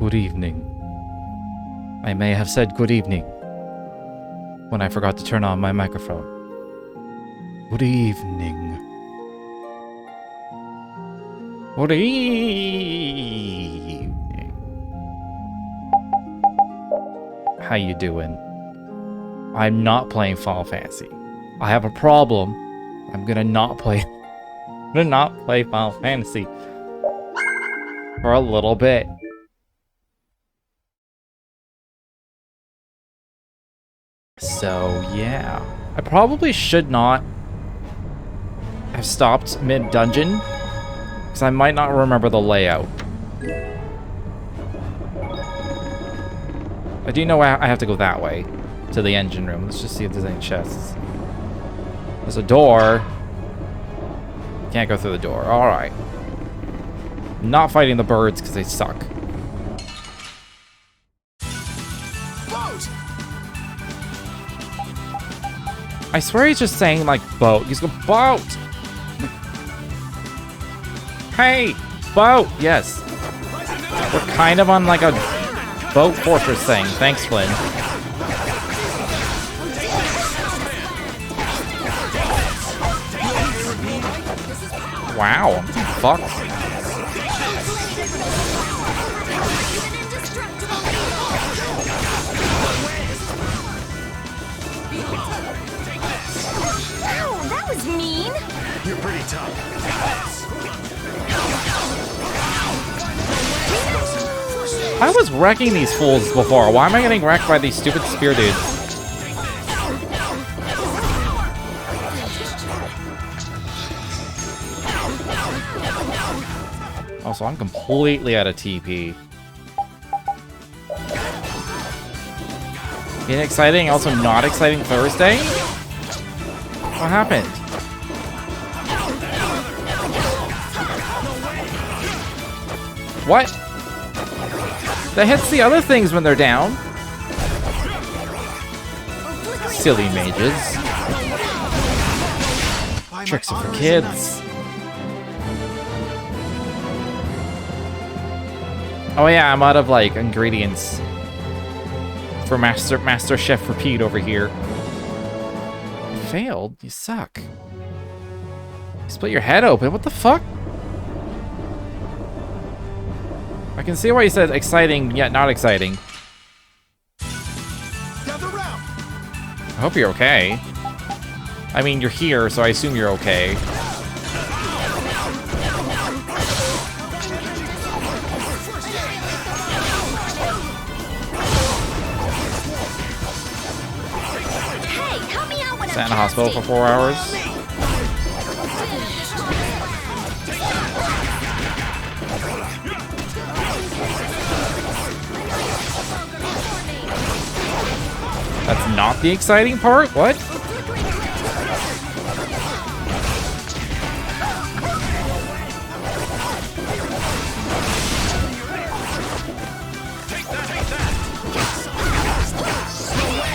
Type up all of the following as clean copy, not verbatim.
Good evening. I may have said good evening when I forgot to turn on my microphone. Good evening. Good evening. How you doing? I'm not playing Final Fantasy. I have a problem. I'm gonna not play Final Fantasy for a little bit. So, yeah. I probably should not have stopped mid-dungeon, because I might not remember the layout. I do know I have to go that way, to the engine room. Let's just see if there's any chests. There's a door. Can't go through the door. Alright. Not fighting the birds, because they suck. I swear he's just saying, like, boat. He's going, boat! Hey! Boat! Yes. We're kind of on, like, a boat fortress thing. Thanks, Flynn. Wow. Fuck. Mean. You're pretty tough. I was wrecking these fools before. Why am I getting wrecked by these stupid spear dudes? Oh, so I'm completely out of TP. Being exciting, also not exciting Thursday? What happened? What? That hits the other things when they're down. Silly mages. Tricks are for kids. Oh yeah, I'm out of like ingredients for Master Chef Repeat over here. You failed? You suck. You split your head open. What the fuck? I can see why you said exciting, yet not exciting. I hope you're okay. I mean, you're here, so I assume you're okay. Sat in a hospital for 4 hours. That's not the exciting part? What?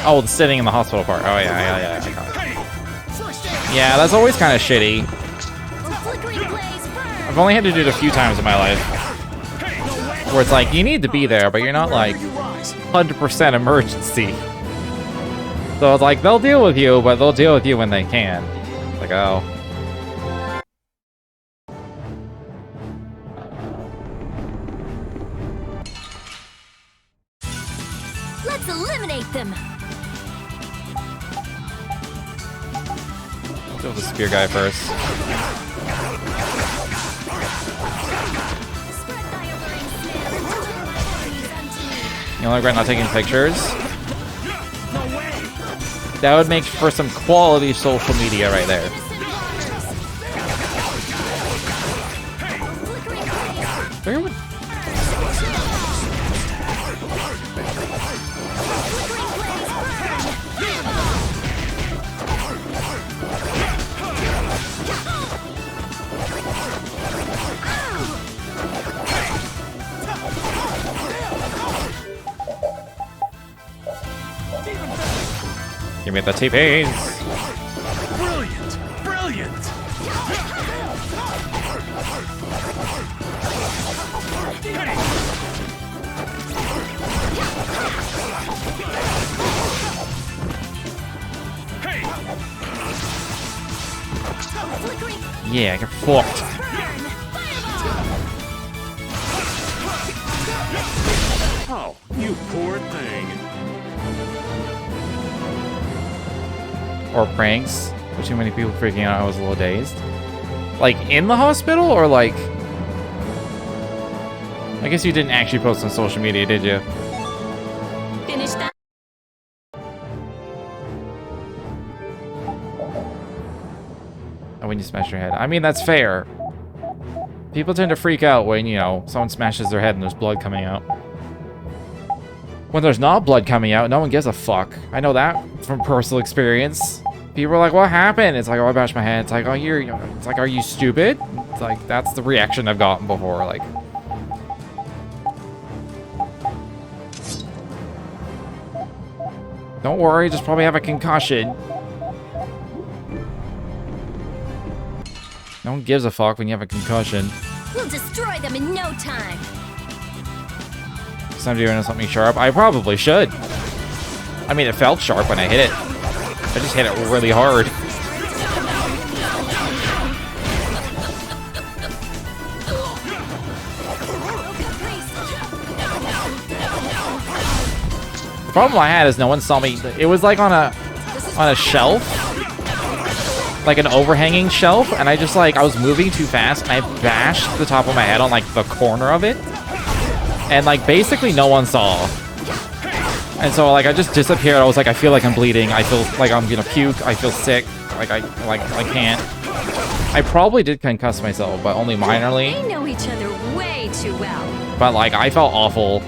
Oh, the sitting in the hospital part. Oh, yeah. I got it. Yeah, that's always kind of shitty. I've only had to do it a few times in my life. Where it's like, you need to be there, but you're not like 100% emergency. So it's like, they'll deal with you, but they'll deal with you when they can. It's like, oh. Let's eliminate them. Deal with the spear guy first. You only regret not taking pictures? That would make for some quality social media right there. Where would... Give me the TPs. Brilliant! Yeah, get fucked. Oh, you poor thing. Or pranks. There's too many people freaking out. I was a little dazed. Like, in the hospital? Or like... I guess you didn't actually post on social media, did you? Finish that. Oh, when you smash your head. I mean, that's fair. People tend to freak out when, you know, someone smashes their head and there's blood coming out. When there's not blood coming out, no one gives a fuck. I know that from personal experience. People are like, what happened? It's like, oh, I bashed my head. It's like, oh, it's like, are you stupid? It's like, that's the reaction I've gotten before. Like, don't worry, just probably have a concussion. No one gives a fuck when you have a concussion. We'll destroy them in no time. It's time to do something sharp. I probably should. I mean, it felt sharp when I hit it. I just hit it really hard. The problem I had is no one saw me. It was like on a shelf, like an overhanging shelf, and I just like I was moving too fast and I bashed the top of my head on like the corner of it, and like basically no one saw. And so like I just disappeared. I was like, I feel like I'm bleeding. I feel like I'm gonna puke. I feel sick. Like I can't. I probably did concuss myself, but only minorly. They know each other way too well. But like I felt awful.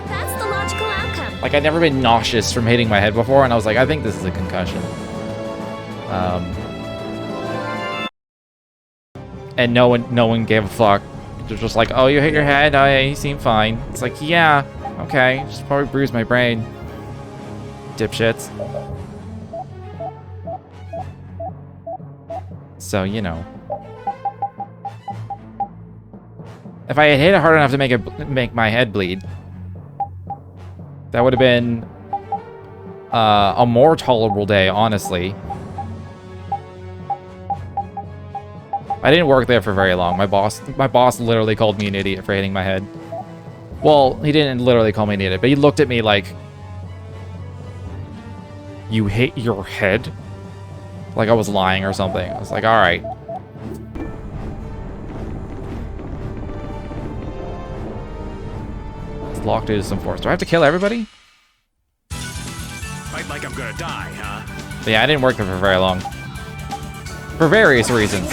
That's the logical outcome. Like I'd never been nauseous from hitting my head before, and I was like, I think this is a concussion. And no one gave a fuck. They're just like, oh, you hit your head? Oh, yeah, you seem fine. It's like, yeah, okay, just probably bruised my brain. Dipshits. So, you know. If I had hit it hard enough to make my head bleed, that would have been a more tolerable day, honestly. I didn't work there for very long. My boss literally called me an idiot for hitting my head. Well, he didn't literally call me an idiot, but he looked at me like, you hit your head? Like I was lying or something. I was like, all right. It's locked into some force. Do I have to kill everybody? Fight like I'm gonna die, huh? But yeah, I didn't work there for very long. For various reasons.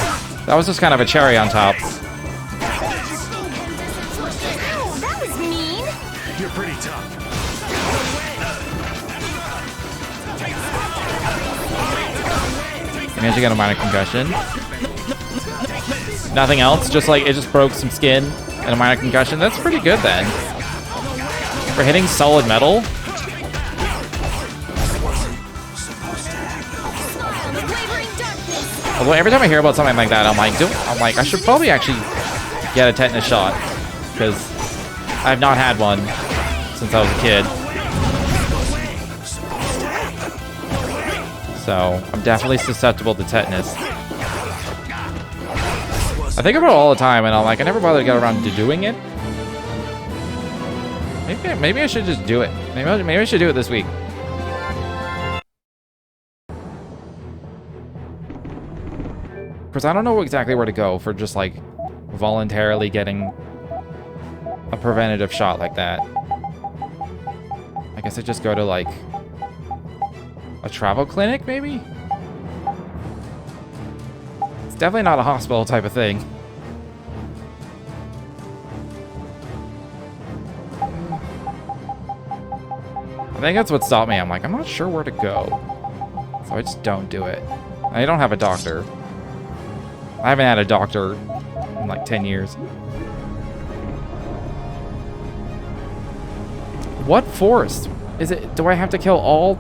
That was just kind of a cherry on top. Ow, that was mean. You're pretty tough. I managed to get a minor concussion. Nothing else, just like it just broke some skin and a minor concussion. That's pretty good then. For hitting solid metal. Although every time I hear about something like that, I'm like, I should probably actually get a tetanus shot, because I've not had one since I was a kid. So I'm definitely susceptible to tetanus. I think about it all the time, and I'm like, I never bothered to get around to doing it. Maybe I should just do it. Maybe I should do it this week. Because I don't know exactly where to go for just like voluntarily getting a preventative shot like that. I guess I just go to like a travel clinic, maybe? It's definitely not a hospital type of thing. I think that's what stopped me. I'm like, I'm not sure where to go. So I just don't do it. I don't have a doctor. I haven't had a doctor in like 10 years. What forest? Is it? Do I have to kill all?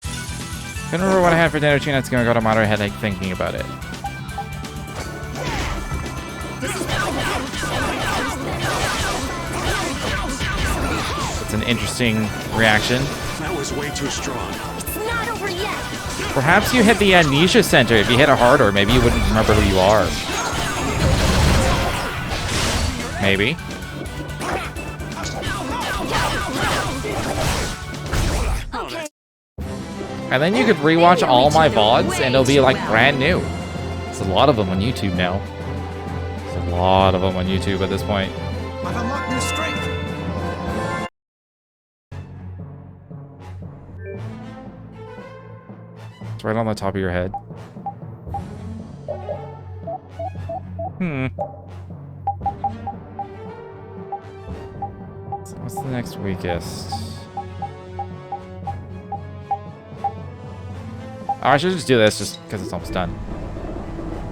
I don't remember what I had for dinner tonight. It's gonna go to moderate headache thinking about it. It's an interesting reaction. That was way too strong. It's not over yet. Perhaps you hit the amnesia center. If you hit it harder, maybe you wouldn't remember who you are. Maybe. Okay. And then you could rewatch all my VODs and it'll be like brand new. There's a lot of them on YouTube now. There's a lot of them on YouTube at this point. I've unlocked new strength. It's right on the top of your head. So what's the next weakest? Oh, I should just do this just because it's almost done.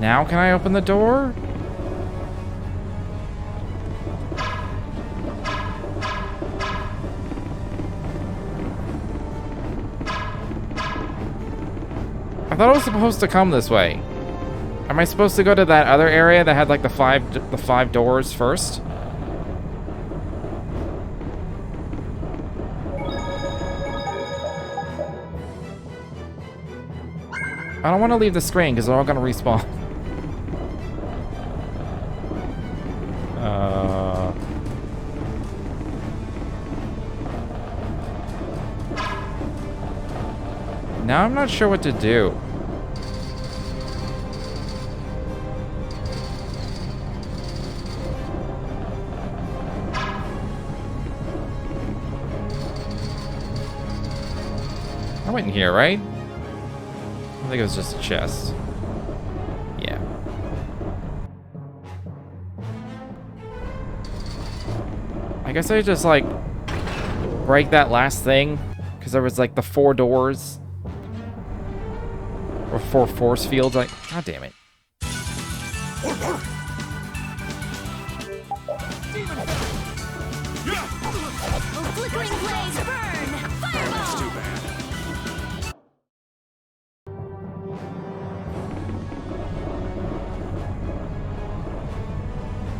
Now can I open the door? I thought it was supposed to come this way. Am I supposed to go to that other area that had like the five doors first? I don't want to leave the screen because they're all gonna respawn. Now I'm not sure what to do. I went in here, right? I think it was just a chest. Yeah. I guess I just like break that last thing because there was like the 4 doors. Or 4 force fields, like, god damn it. A flickering blaze burn! Fireball! Too bad.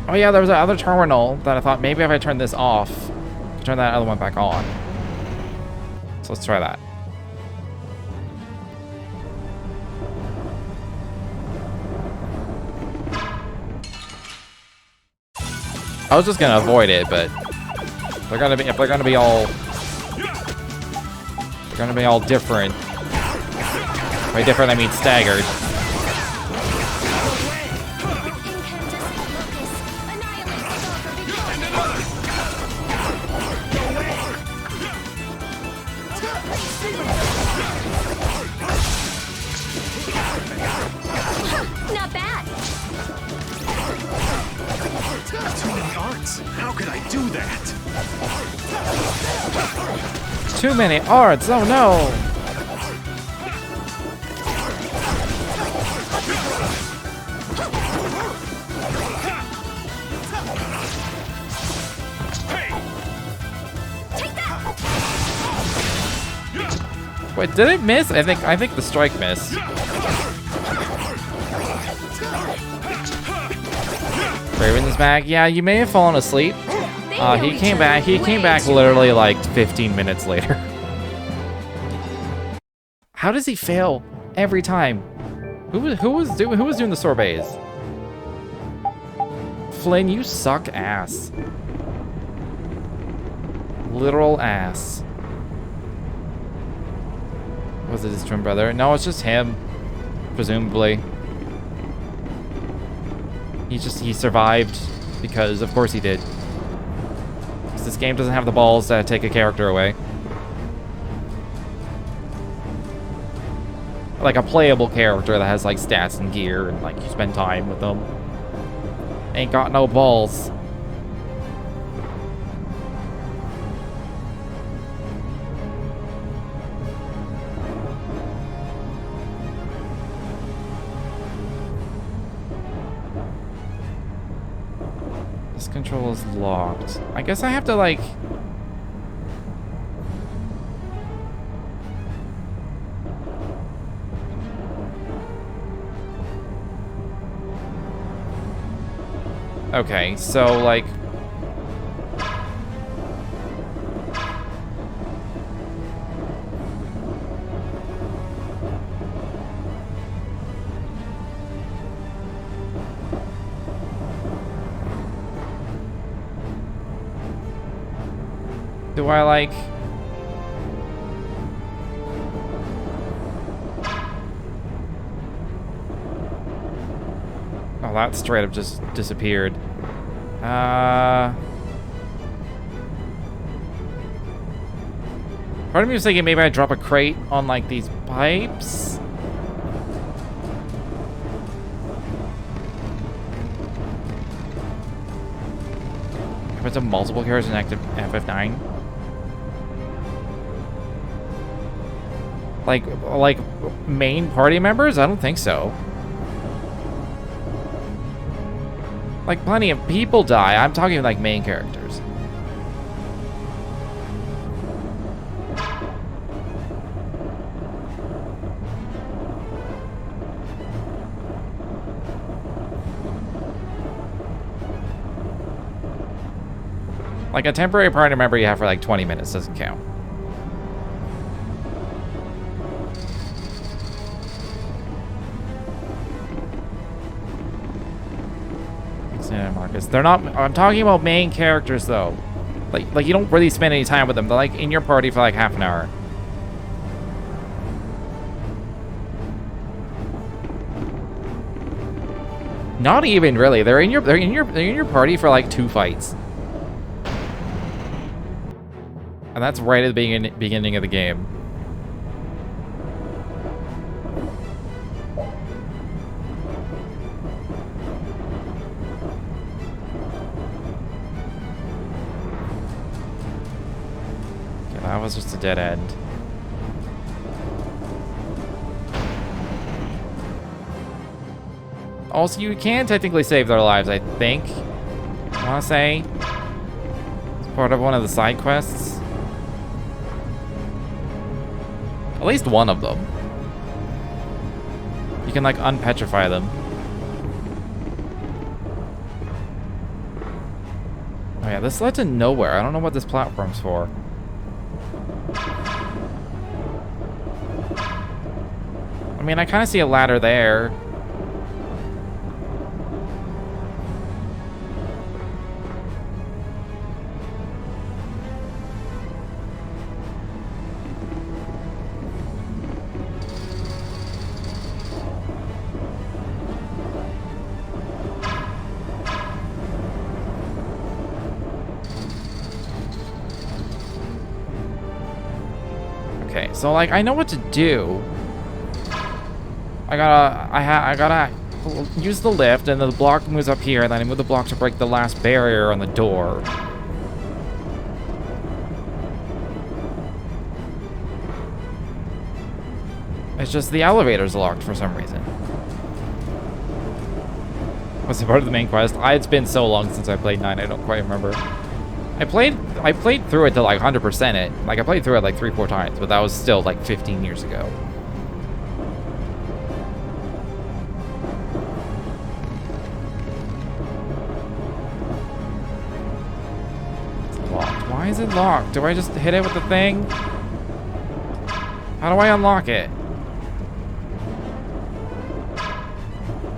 Oh yeah, there was that other terminal that I thought maybe if I turn this off, I could turn that other one back on. So let's try that. I was just gonna avoid it, but if they're gonna be all different. By different I mean staggered. Not bad. Too many arts. How could I do that? Too many arts, oh no! Take that! Wait, did it miss? I think the strike missed. Raven is back. Yeah, you may have fallen asleep. He came back. He came back literally like 15 minutes later. How does he fail every time? Who was doing the sorbets? Flynn, you suck ass. Literal ass. Was it his twin brother? No, it's just him, presumably. He survived because of course he did. Because this game doesn't have the balls to take a character away. Like a playable character that has like stats and gear and like you spend time with them. Ain't got no balls. This control is locked. I guess I have to like... Okay, so like... Do I like... Oh, that straight up just disappeared. Part of me was thinking maybe I'd drop a crate on, like, these pipes. Happens to multiple characters in active FF9. Like main party members? I don't think so. Like, plenty of people die. I'm talking like main characters. Like, a temporary party member you have for like 20 minutes doesn't count. Marcus. They're not... I'm talking about main characters, though. Like you don't really spend any time with them. They're, like, in your party for, like, half an hour. Not even, really. They're in your party for, like, 2 fights. And that's right at the beginning of the game. Okay, that was just a dead end. Also, you can technically save their lives, I think. I want to say. It's part of one of the side quests. At least one of them. You can, like, unpetrify them. Oh yeah, this led to nowhere. I don't know what this platform's for. I mean, I kind of see a ladder there. Okay, so like I know what to do. I gotta use the lift, and the block moves up here, and then I move the block to break the last barrier on the door. It's just the elevator's locked for some reason. Was it part of the main quest? It's been so long since I played 9, I don't quite remember. I played through it to like 100% it. Like I played through it like 3-4 times, but that was still like 15 years ago. It's locked. Why is it locked? Do I just hit it with the thing? How do I unlock it?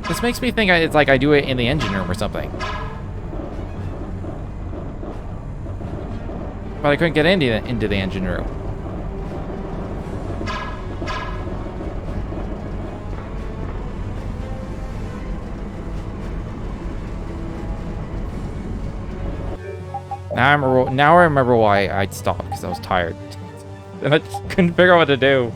This makes me think it's like I do it in the engine room or something. But I couldn't get into the engine room. Now I remember why I'd stopped, because I was tired. And I just couldn't figure out what to do.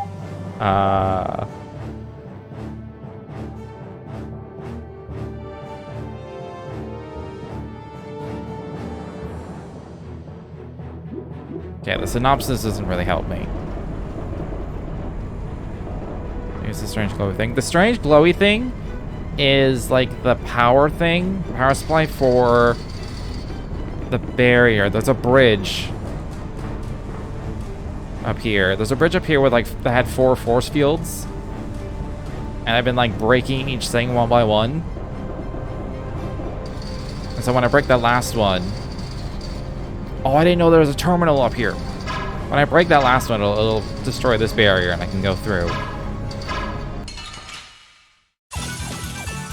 Yeah, the synopsis doesn't really help me. Here's the strange glowy thing. The strange glowy thing is like the power thing, power supply for the barrier. There's a bridge up here. There's a bridge up here with like that had 4 force fields, and I've been like breaking each thing one by one. And so when I break that last one, oh, I didn't know there was a terminal up here. When I break that last one, it'll destroy this barrier, and I can go through.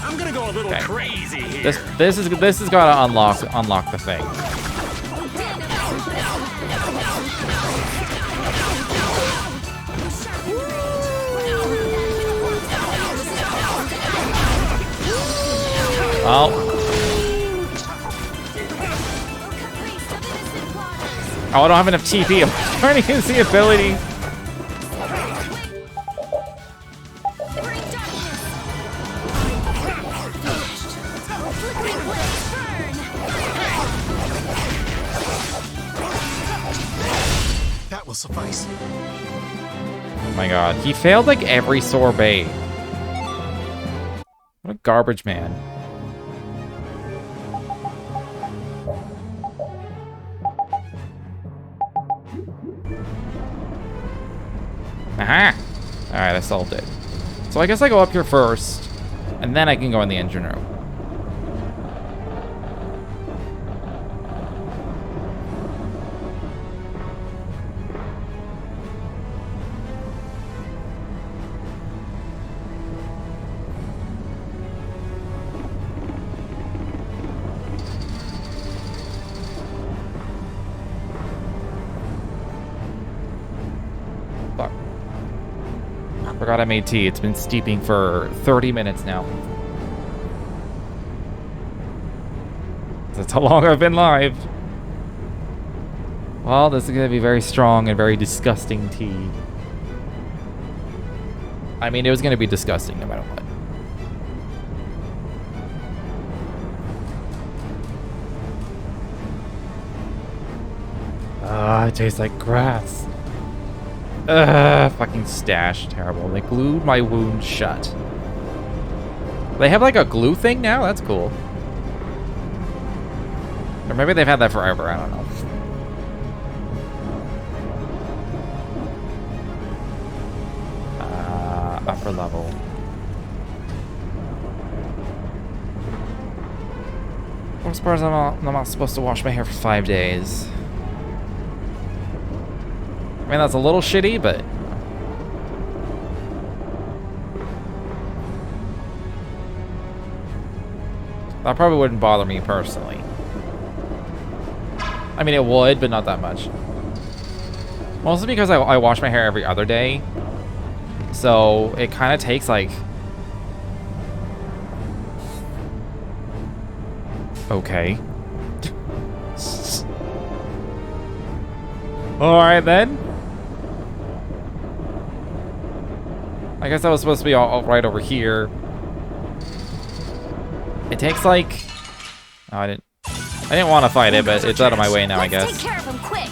I'm gonna go a little crazy here. This has got to unlock the thing. Oh. Oh, I don't have enough TP. I'm trying to use the ability. That will suffice. Oh my god. He failed like every sorbet. What a garbage man. Aha! Alright, I solved it. So I guess I go up here first, and then I can go in the engine room. Fuck. Forgot I made tea. It's been steeping for 30 minutes now. That's how long I've been live. Well, this is going to be very strong and very disgusting tea. I mean, it was going to be disgusting no matter what. Ah, it tastes like grass. Fucking stash. Terrible. They glued my wound shut. They have like a glue thing now? That's cool. Or maybe they've had that forever. I don't know. Upper level. Worst part is I'm not supposed to wash my hair for 5 days. I mean, that's a little shitty, but... that probably wouldn't bother me personally. I mean, it would, but not that much. Mostly because I wash my hair every other day. So, it kind of takes, like... okay. Alright, then. I guess that was supposed to be all right over here. It takes, like... oh, I didn't want to fight it, but it's out of my way now, I guess. Take care of him quick.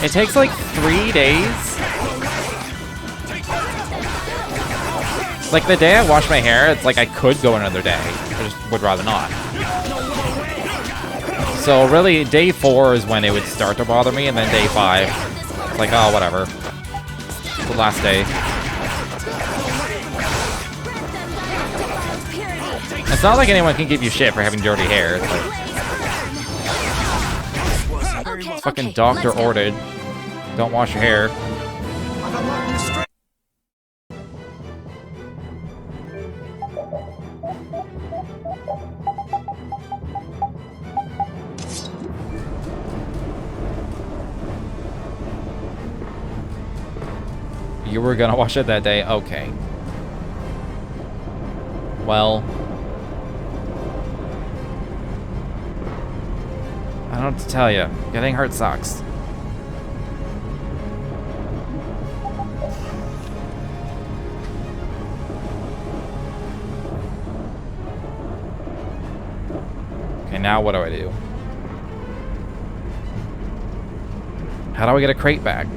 It takes like 3 days. Like the day I wash my hair, it's like I could go another day. I just would rather not. So really, day 4 is when it would start to bother me, and then day 5, it's like, oh, whatever. It's the last day. It's not like anyone can give you shit for having dirty hair. It's like, fucking doctor ordered. Don't wash your hair. You were gonna wash it that day? Okay. Well... I don't know what to tell you. Getting hurt sucks. Okay, now what do I do? How do I get a crate back?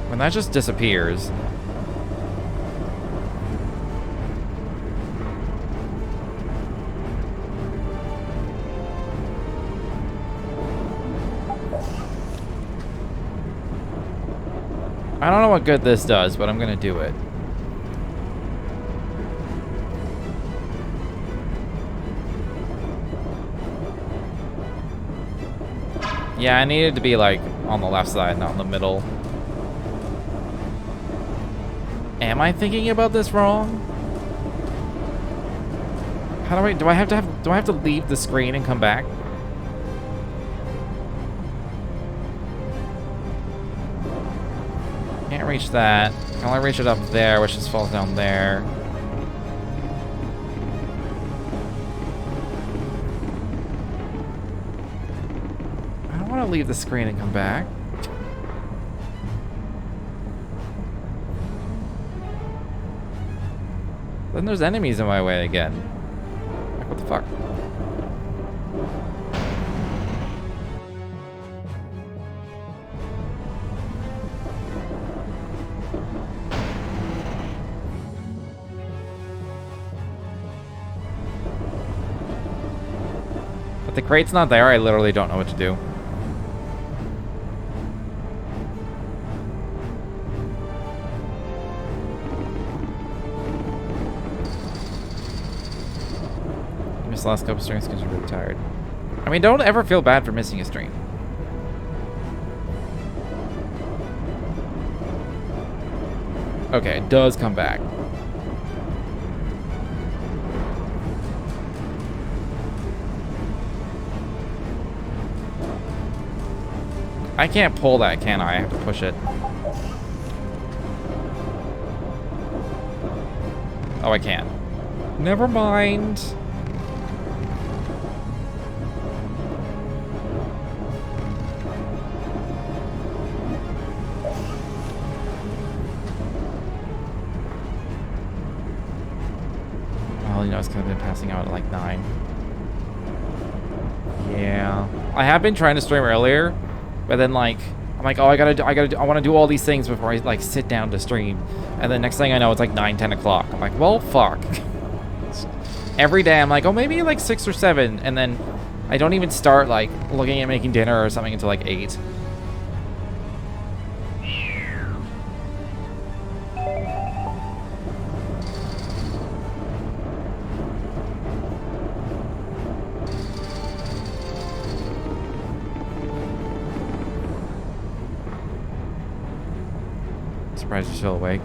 When that just disappears. I don't know what good this does, but I'm gonna do it. Yeah, I needed to be like on the left side, not in the middle. Am I thinking about this wrong? How do I have to leave the screen and come back? Can't reach that. I can only reach it up there, which just falls down there. I don't want to leave the screen and come back. Then there's enemies in my way again. Like, what the fuck? If the crate's not there, I literally don't know what to do. The last couple streams because you're really tired. I mean, don't ever feel bad for missing a stream. Okay, it does come back. I can't pull that, can I? I have to push it. Oh, I can. Never mind. You know, it's kind of been passing out at like 9. Yeah, I have been trying to stream earlier, but then like I'm like, oh, I want to do all these things before I like sit down to stream, and then next thing I know, it's like 9, 10 o'clock. I'm like, well, fuck. Every day I'm like, oh, maybe like 6 or 7, and then I don't even start like looking at making dinner or something until like 8. Surprised you're still awake.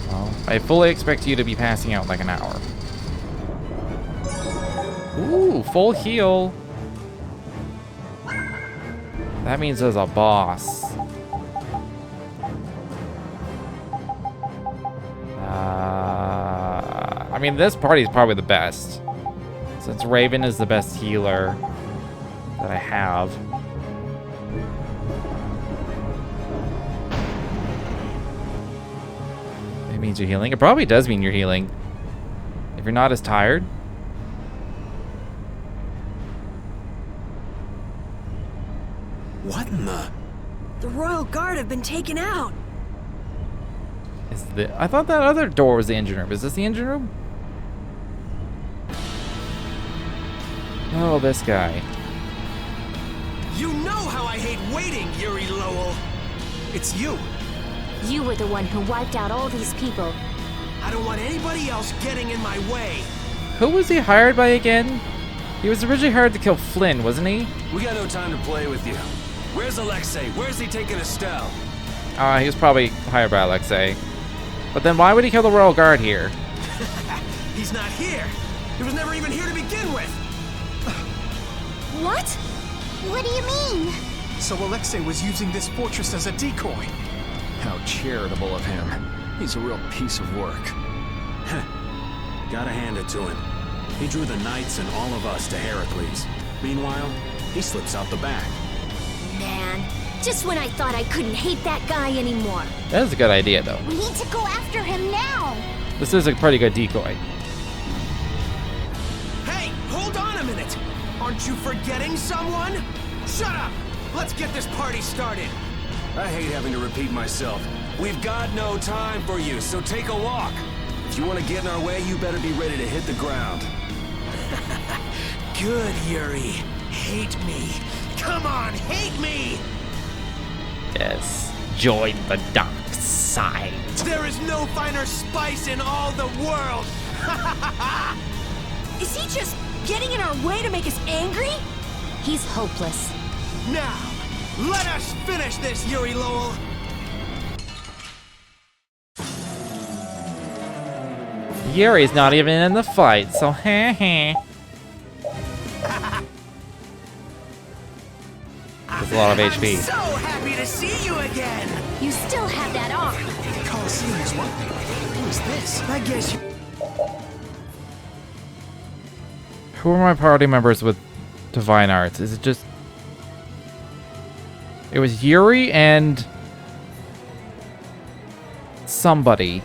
Well, I fully expect you to be passing out like an hour. Ooh, full heal. That means there's a boss. I mean, this party is probably the best, since Raven is the best healer that I have. It means you're healing. It probably does mean you're healing. If you're not as tired. What in the? The Royal Guard have been taken out. I thought that other door was the engine room. Is this the engine room? Oh, this guy. You know how I hate waiting, Yuri Lowell. It's you. You were the one who wiped out all these people. I don't want anybody else getting in my way. Who was he hired by again? He was originally hired to kill Flynn, wasn't he? We got no time to play with you. Where's Alexei? Where's he taking Estelle? He was probably hired by Alexei. But then why would he kill the Royal Guard here? He's not here. He was never even here to begin with. What? What do you mean? So Alexei was using this fortress as a decoy. How charitable of him. He's a real piece of work. Gotta hand it to him. He drew the knights and all of us to Heracles. Meanwhile, he slips out the back. Man, just when I thought I couldn't hate that guy anymore. That is a good idea, though. We need to go after him now. This is a pretty good decoy. Hey, hold on a minute. Aren't you forgetting someone? Shut up. Let's get this party started. I hate having to repeat myself. We've got no time for you, so take a walk. If you want to get in our way, you better be ready to hit the ground. Good, Yuri. Hate me. Come on, hate me! Yes. Join the dark side. There is no finer spice in all the world! Is he just getting in our way to make us angry? He's hopeless. Now, let us finish this, Yuri Lowell. Yuri's not even in the fight, so heh heh. There's a lot of HP. I'm so happy to see you again. You still have that arm. The Coliseum is one thing. Who is this? I guess you... Who are my party members with Divine Arts? Is it just... It was Yuri and... somebody.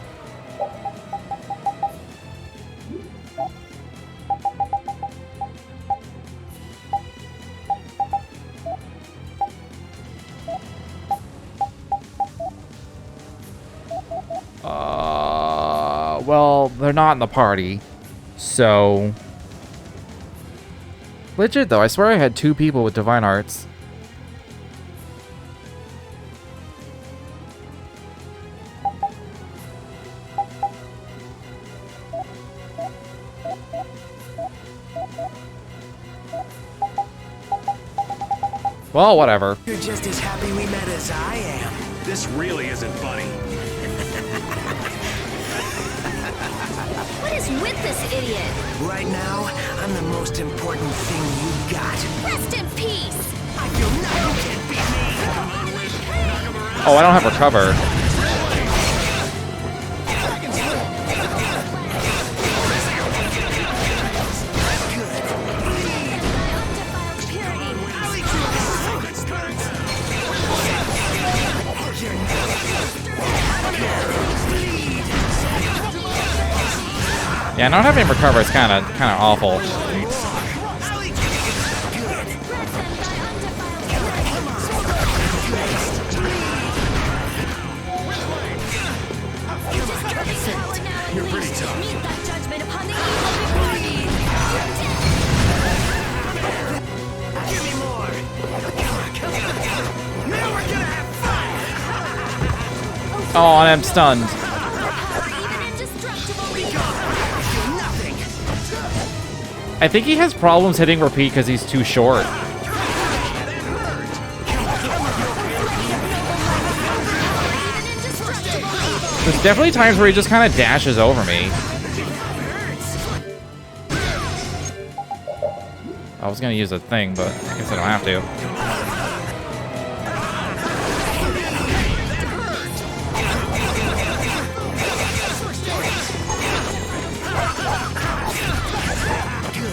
Well, they're not in the party, so... Legit, though, I swear I had 2 people with Divine Arts. Well, whatever. You're just as happy we met as I am. This really isn't funny. What is with this idiot? Right now, I'm the most important thing you got. Rest in peace. I feel nothing can beat me. Oh, I don't have recover. Yeah, not having recover is kind of awful. You're pretty tough. Meet that judgment upon the evil before me. Give me more. Now we're gonna have fun. Oh, and I'm stunned. I think he has problems hitting repeat because he's too short. There's definitely times where he just kind of dashes over me. I was gonna use a thing, but I guess I don't have to.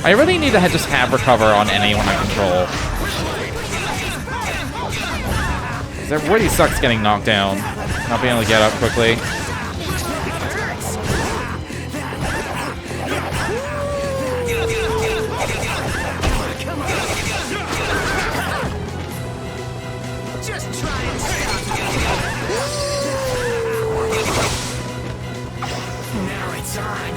I really need to just have recover on anyone I control. 'Cause it really sucks getting knocked down, not being able to get up quickly. Just try and stop me. Now it's on.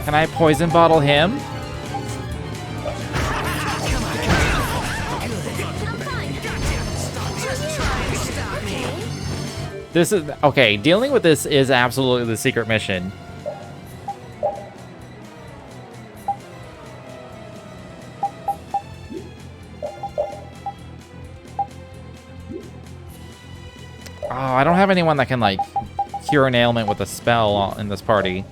Can I poison bottle him? This is okay. Dealing with this is absolutely the secret mission. Oh, I don't have anyone that can like cure an ailment with a spell in this party.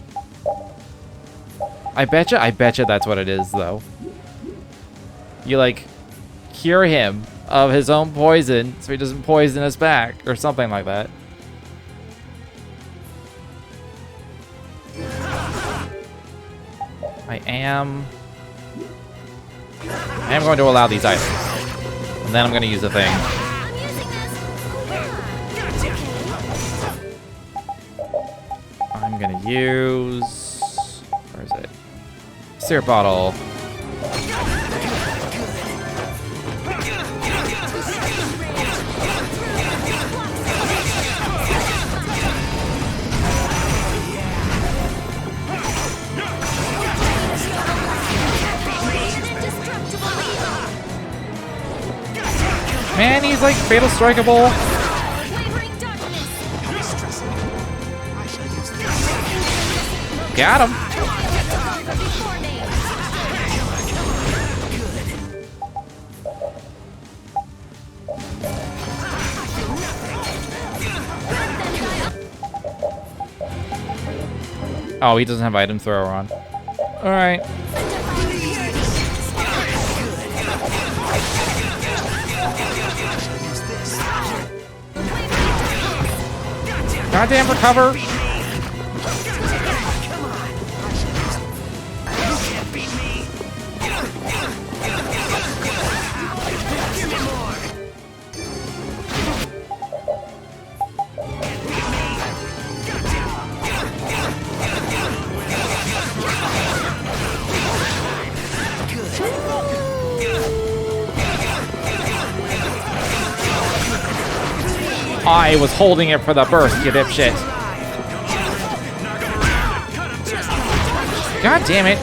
I betcha that's what it is, though. You, like, cure him of his own poison so he doesn't poison us back, or something like that. I am going to allow these items. And then I'm going to use the thing. I'm using this. I'm going to use... Where is it? Syrup bottle. Man, he's like fatal strikeable. Got him. Oh, he doesn't have item thrower on. All right. Goddamn recover. I was holding it for the burst, you dipshit. God damn it.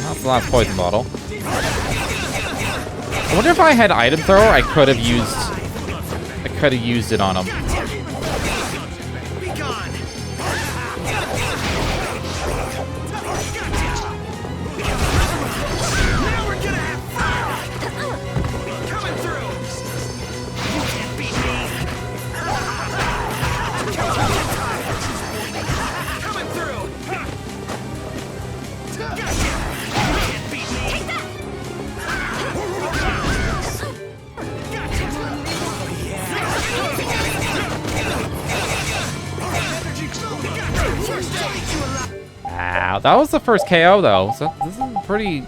That's the last poison bottle. I wonder if I had item thrower, I could have used it on him. Wow, that was the first KO though, so this is a pretty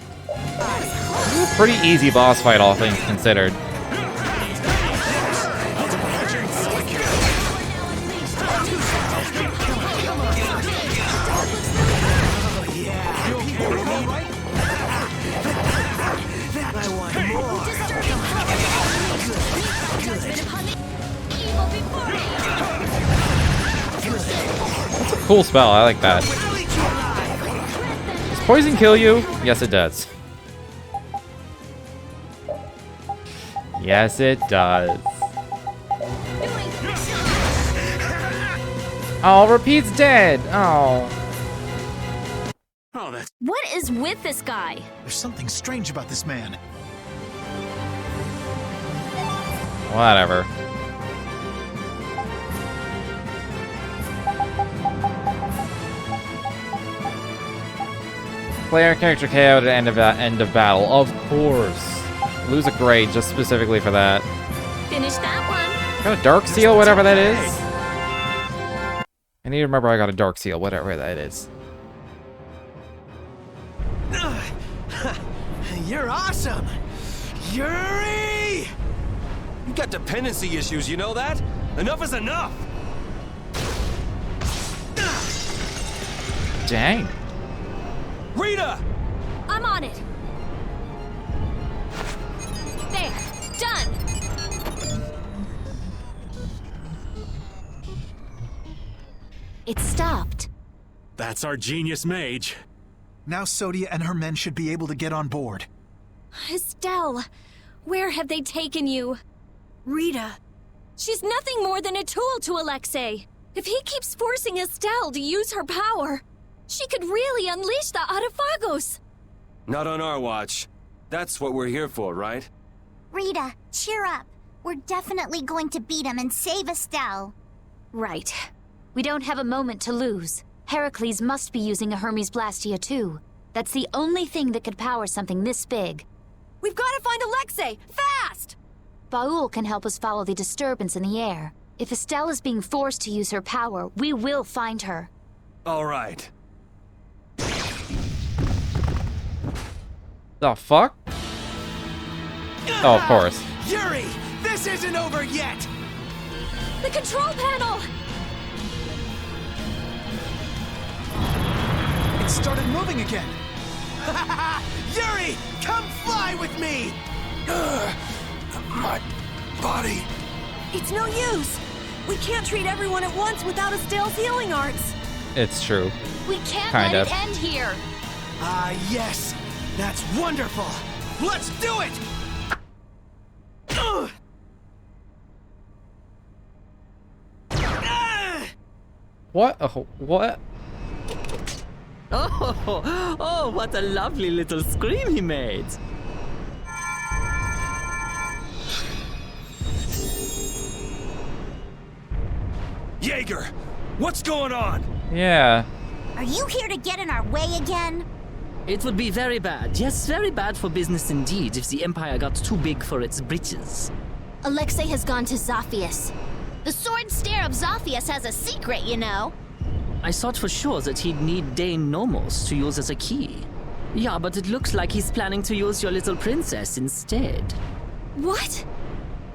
easy boss fight, all things considered. That's a cool spell, I like that. Does poison kill you? Yes, it does. Yes, it does. Oh, Repeat's dead. Oh. Oh, that's... What is with this guy? There's something strange about this man. Whatever. Player character KO'd at end of battle. Of course. Lose a grade just specifically for that. Finish that one. Got a dark seal, whatever that is. I need to remember I got a dark seal, whatever that is. You're awesome! Yuri! You got dependency issues, you know that? Enough is enough! Dang. Rita! I'm on it. There. Done. It stopped. That's our genius mage. Now Sodia and her men should be able to get on board. Estelle, where have they taken you? Rita, She's nothing more than a tool to Alexei. If he keeps forcing Estelle to use her power, she could really unleash the Autophagos. Not on our watch. That's what we're here for, right? Rita, cheer up. We're definitely going to beat him and save Estelle. Right. We don't have a moment to lose. Heracles must be using a Hermes Blastia too. That's the only thing that could power something this big. we've got to find Alexei! Fast! Baul can help us follow the disturbance in the air. If Estelle is being forced to use her power, we will find her. All right. The fuck? Oh, of course. Yuri! This isn't over yet! The control panel! It started moving again. Yuri! Come fly with me! My body. It's no use! We can't treat everyone at once without Estelle's healing arts! It's true. We can't Kind let of. it end here! Ah, yes! That's wonderful! Let's do it! What? Oh, what? Oh, what a lovely little scream he made. Jaeger, what's going on? Yeah. Are you here to get in our way again? It would be very bad, yes, very bad for business indeed if the Empire got too big for its britches. Alexei has gone to Zophius. The sword stare of Zophius has a secret, you know. I thought for sure that he'd need Dane Nomos to use as a key. Yeah, but it looks like he's planning to use your little princess instead. What?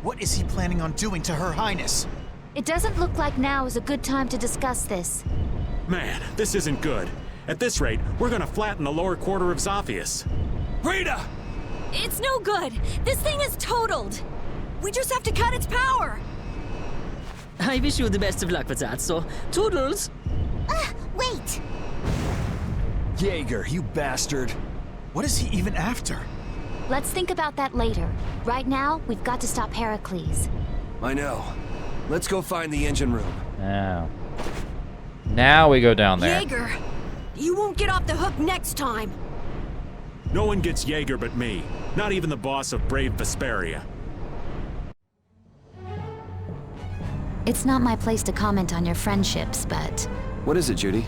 What is he planning on doing to Her Highness? It doesn't look like now is a good time to discuss this. Man, this isn't good. At this rate, we're gonna flatten the lower quarter of Zophius. Rita! It's no good. This thing is totaled. We just have to cut its power. I wish you the best of luck with that, so toodles! Wait! Jaeger, you bastard. What is he even after? Let's think about that later. Right now, we've got to stop Heracles. I know. Let's go find the engine room. Now we go down there. Jaeger, you won't get off the hook next time. No one gets Jaeger but me. Not even the boss of brave Vesperia. It's not my place to comment on your friendships, but What is it, Judy?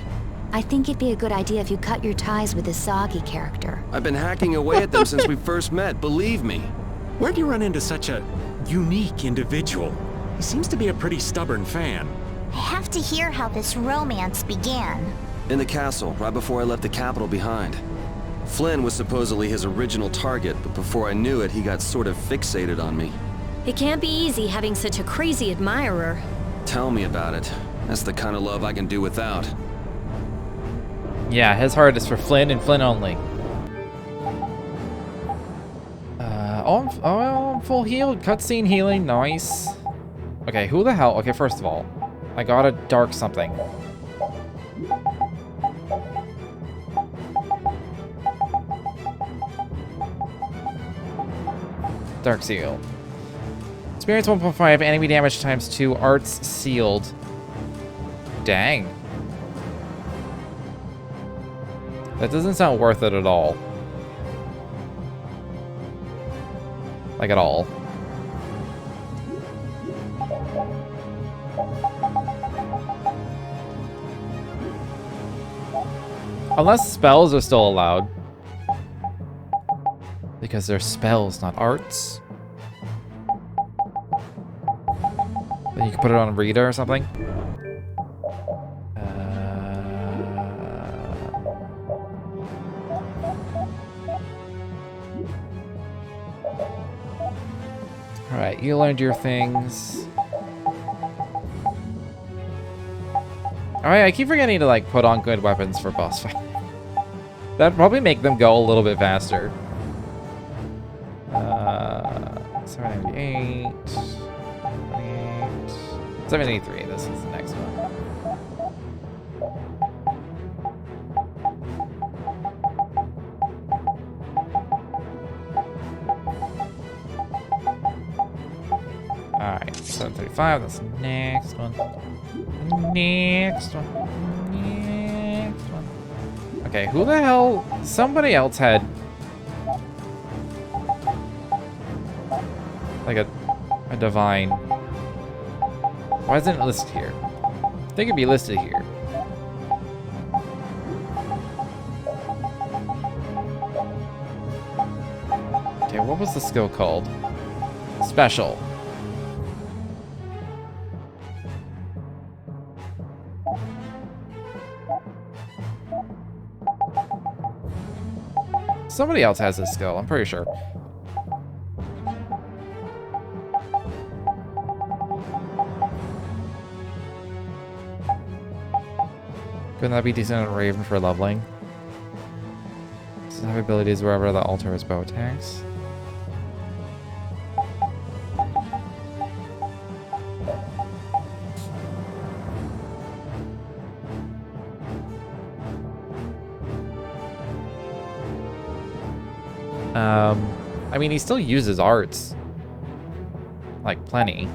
I think it'd be a good idea if you cut your ties with this Soggy character. I've been hacking away at them since we first met, believe me. Where'd you run into such a unique individual? He seems to be a pretty stubborn fan. I have to hear how this romance began. In the castle, right before I left the capital behind. Flynn was supposedly his original target, but before I knew it, he got sort of fixated on me. It can't be easy having such a crazy admirer. Tell me about it. That's the kind of love I can do without. Yeah, his heart is for Flynn and Flynn only. I'm full healed. Cutscene healing, nice. Okay, who the hell? Okay, first of all, I got a dark something. Dark seal. Experience 1.5, enemy damage times 2, arts sealed. Dang. That doesn't sound worth it at all. Like at all. Unless spells are still allowed. Because they're spells, not arts. Then you can put it on Rita or something. Alright, you learned your things. Alright, I keep forgetting to like put on good weapons for boss fight. That'd probably make them go a little bit faster. 798, 783, this is the next one. Alright, 735, that's the next one. Next one. Next one. Okay, who the hell? Somebody else had like a divine. Why isn't it listed here? They could be listed here. Okay, what was the skill called? Special. Somebody else has this skill, I'm pretty sure. Couldn't that be decent at Raven for leveling? Does it have abilities wherever the altar his bow attacks? I mean, he still uses arts. Like, plenty.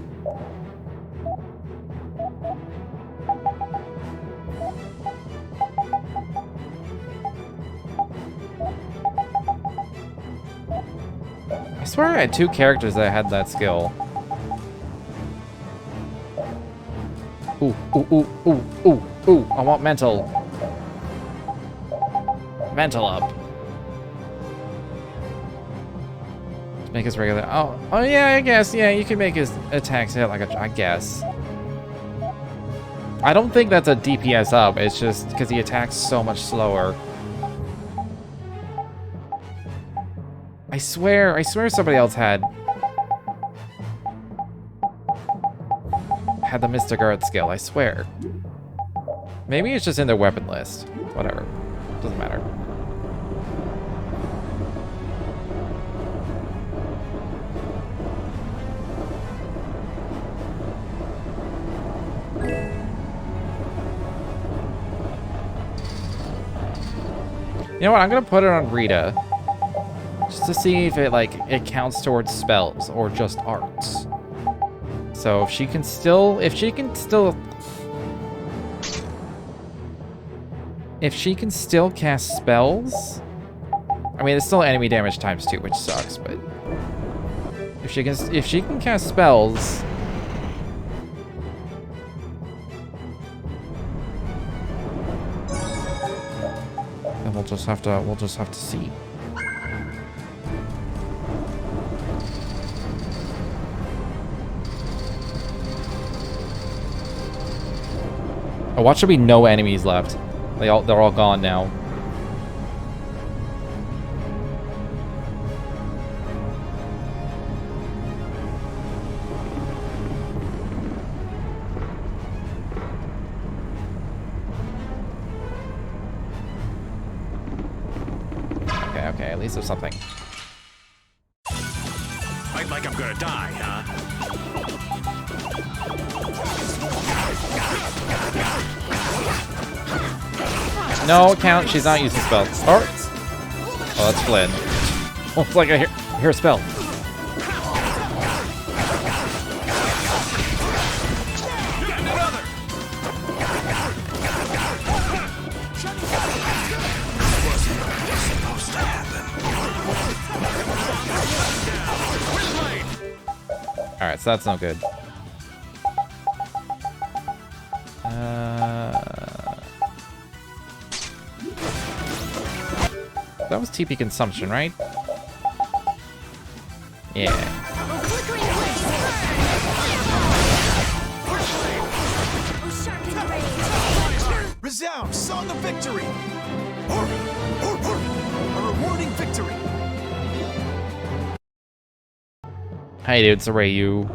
swear I had 2 characters that had that skill. Ooh, ooh, ooh, ooh, ooh, ooh. I want mental. Mental up. Let's make his regular. Oh, yeah, I guess. Yeah, you can make his attacks hit like a. I guess. I don't think that's a DPS up. It's just because he attacks so much slower. I swear somebody else had the Mystic Art skill, I swear. Maybe it's just in their weapon list. Whatever. Doesn't matter. You know what? I'm gonna put it on Rita. Just to see if it counts towards spells or just arts. So if she can still cast spells, I mean it's still enemy damage times 2, which sucks, but if she can cast spells, then we'll just have to see. Oh, watch there be no enemies left. They're all gone now. Okay, at least there's something. Fight like I'm gonna die, huh? No, Count, she's not using spells. Oh, that's Flynn. Oh, it's like I hear a spell. Alright, so that's no good. That was TP consumption, right? Yeah. Resound, song of victory! A rewarding victory! Hey dude, it's Rayu.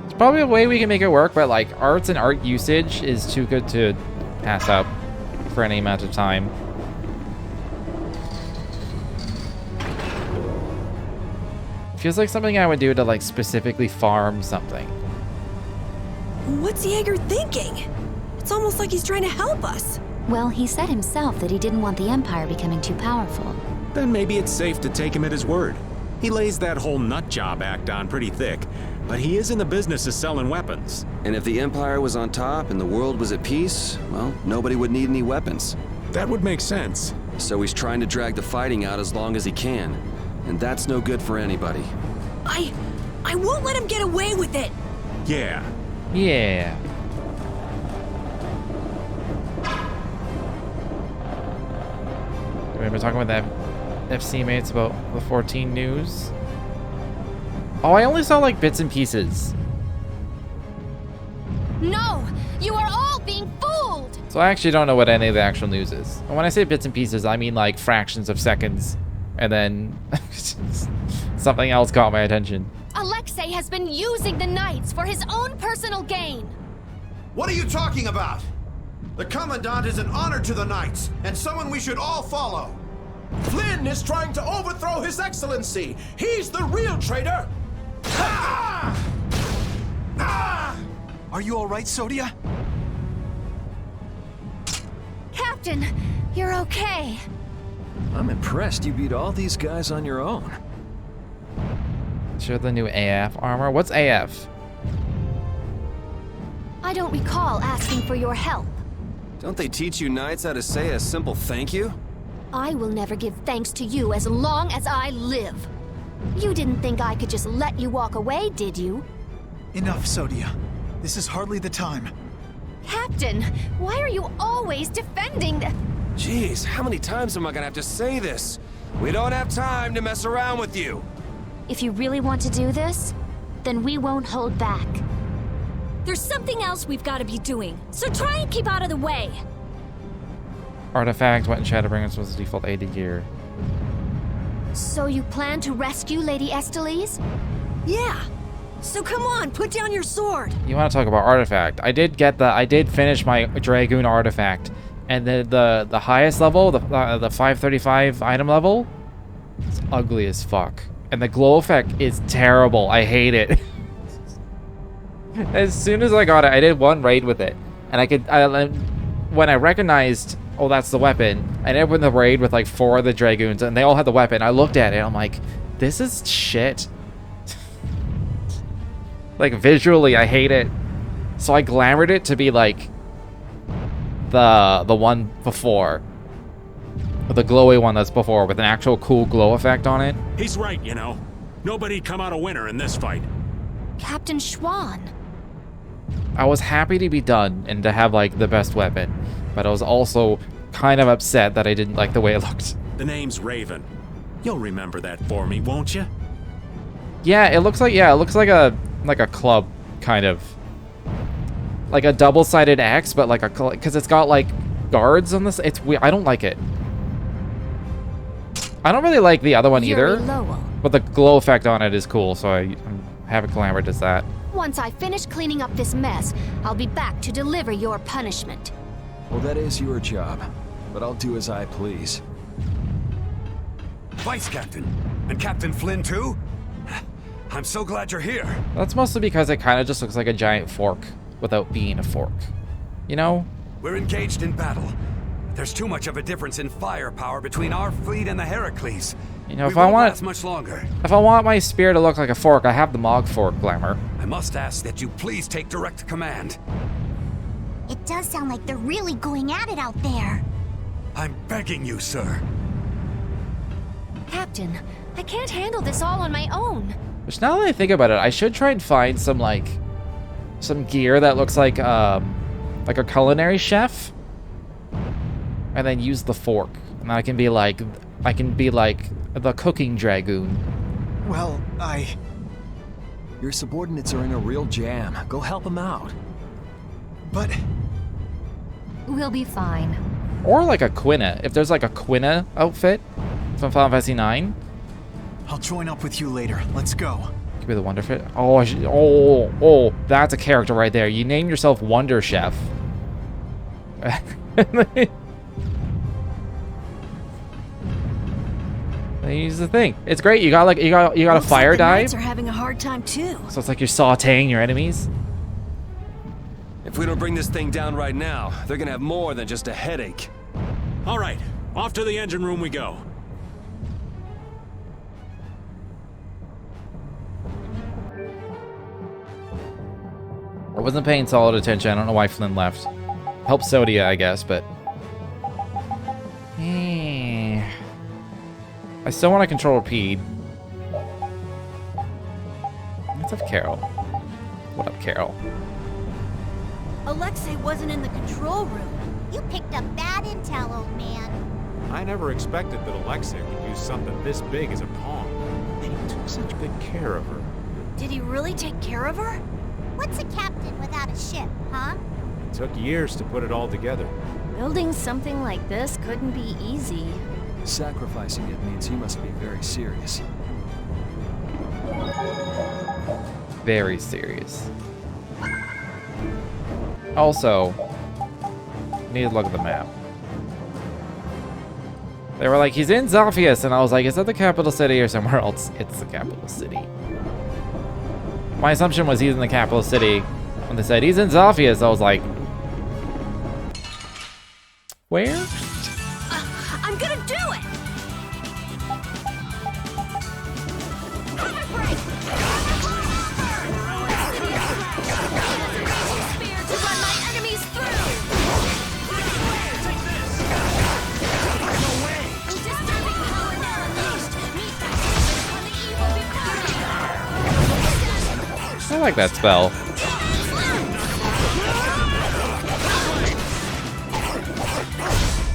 There's probably a way we can make it work, but like arts and art usage is too good to pass up for any amount of time. Feels like something I would do to like specifically farm something. What's Jaeger thinking? It's almost like he's trying to help us. Well, he said himself that he didn't want the Empire becoming too powerful. Then maybe it's safe to take him at his word. He lays that whole nut job act on pretty thick, but he is in the business of selling weapons. And if the Empire was on top and the world was at peace, well, nobody would need any weapons. That would make sense. So he's trying to drag the fighting out as long as he can. And that's no good for anybody. I won't let him get away with it. Yeah. Yeah. We've been talking with that FC mates about the 14 news. Oh, I only saw like bits and pieces. No! You are all being fooled! So I actually don't know what any of the actual news is. And when I say bits and pieces, I mean like fractions of seconds. And then something else caught my attention. Alexei has been using the Knights for his own personal gain. What are you talking about? The Commandant is an honor to the Knights, and someone we should all follow. Flynn is trying to overthrow His Excellency. He's the real traitor. Ah! Ah! Are you all right, Sodia? Captain, you're okay. I'm impressed you beat all these guys on your own. Show the new AF armor. What's AF? I don't recall asking for your help. Don't they teach you knights how to say a simple thank you? I will never give thanks to you as long as I live. You didn't think I could just let you walk away, did you? Enough, Sodia. This is hardly the time. Captain, why are you always defending the... Jeez, how many times am I gonna have to say this? We don't have time to mess around with you. If you really want to do this, then we won't hold back. There's something else we've got to be doing, so try and keep out of the way. Artifact, Wet and Shadowbringers was the default AD gear. So you plan to rescue Lady Estellise? Yeah. So come on, put down your sword. You want to talk about artifact? I did finish my Dragoon artifact, and the highest level, the 535 item level, it's ugly as fuck, and the glow effect is terrible. I hate it. As soon as I got it, I did one raid with it, and when I recognized, oh, that's the weapon, I ended up in the raid with like 4 of the Dragoons, and they all had the weapon. I looked at it, and I'm like, this is shit. Like, visually, I hate it. So I glamored it to be like the one before. The glowy one that's before, with an actual cool glow effect on it. He's right, you know. Nobody'd come out a winner in this fight. Captain Schwann. I was happy to be done and to have like the best weapon, but I was also kind of upset that I didn't like the way it looked. The name's Raven. You'll remember that for me, won't you? Yeah, it looks like a club, kind of. Like a double-sided axe, but like because it's got like guards on this. It's weird. I don't like it. I don't really like the other one either, but the glow effect on it is cool, so I have it glamored as that. Once I finish cleaning up this mess, I'll be back to deliver your punishment. Well, that is your job, but I'll do as I please. Vice Captain? And Captain Flynn too? I'm so glad you're here. That's mostly because it kind of just looks like a giant fork without being a fork. You know? We're engaged in battle. There's too much of a difference in firepower between our fleet and the Heracles. You know, we if I won't want last much longer. If I want my spear to look like a fork, I have the Mog fork glamour. I must ask that you please take direct command. It does sound like they're really going at it out there. I'm begging you, sir. Captain, I can't handle this all on my own. Which, now that I think about it, I should try and find some gear that looks like a culinary chef, and then use the fork, and I can be like the cooking dragoon. Well, Your subordinates are in a real jam. Go help them out. But... We'll be fine. Or like a Quina. If there's like a Quina outfit from Final Fantasy 9. I'll join up with you later. Let's go. Could be the Wonder Fit. Oh, that's a character right there. You name yourself Wonder Chef. Here's the thing. It's great. You got a fire dive. Are having a hard time too. So it's like you're sautéing your enemies. If we don't bring this thing down right now, they're gonna have more than just a headache. All right, off to the engine room we go. I wasn't paying solid attention. I don't know why Flynn left. Helped Sodia, I guess, but... I still want to control Repeat. What's up, Carol? What up, Carol? Alexei wasn't in the control room. You picked up bad intel, old man. I never expected that Alexei would use something this big as a pawn. She took such good care of her. Did he really take care of her? What's a captain without a ship, huh? It took years to put it all together. Building something like this couldn't be easy. Sacrificing it means he must be very serious. Very serious. Also, need to look at the map. They were like, he's in Zophius, and I was like, is that the capital city or somewhere else? It's the capital city. My assumption was he's in the capital city. When they said he's in Zophius, I was like, where? I'm gonna do it! I like that spell.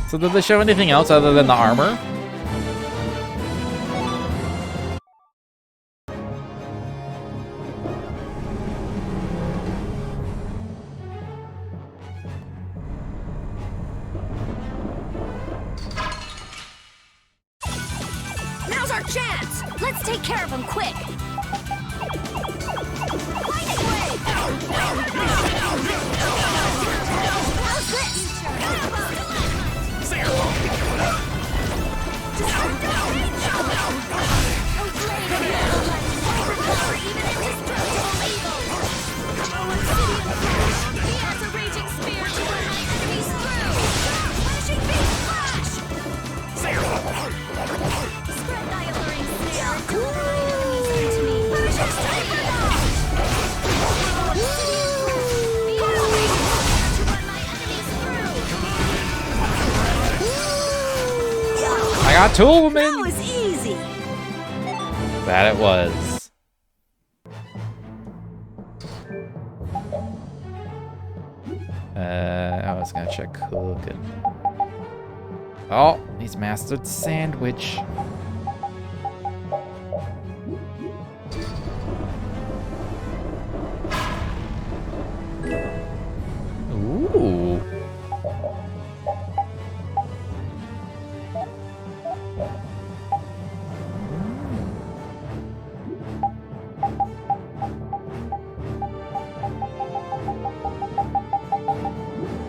So did they show anything else other than the armor? Now's our chance! Let's take care of him quick! Lightning Blade! How's this? He has a raging spear to run my enemies through! Flashing beam flash! Spread thy alluring snare and deliver my enemies into me! Persian sniper knife! He has a raging spear to run my enemies through! I got two of them That in. was easy! That it was. I was gonna check cooking. Oh, he's mastered sandwich. Ooh.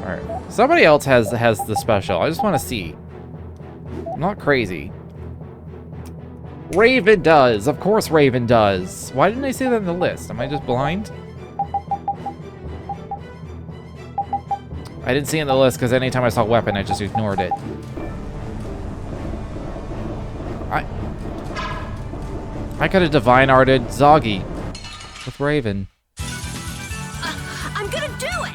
Alright. Somebody else has the special. I just want to see. I'm not crazy. Raven does. Of course Raven does. Why didn't I see that in the list? Am I just blind? I didn't see it in the list because anytime I saw weapon, I just ignored it. I could have divine arted Zoggy with Raven. I'm gonna do it!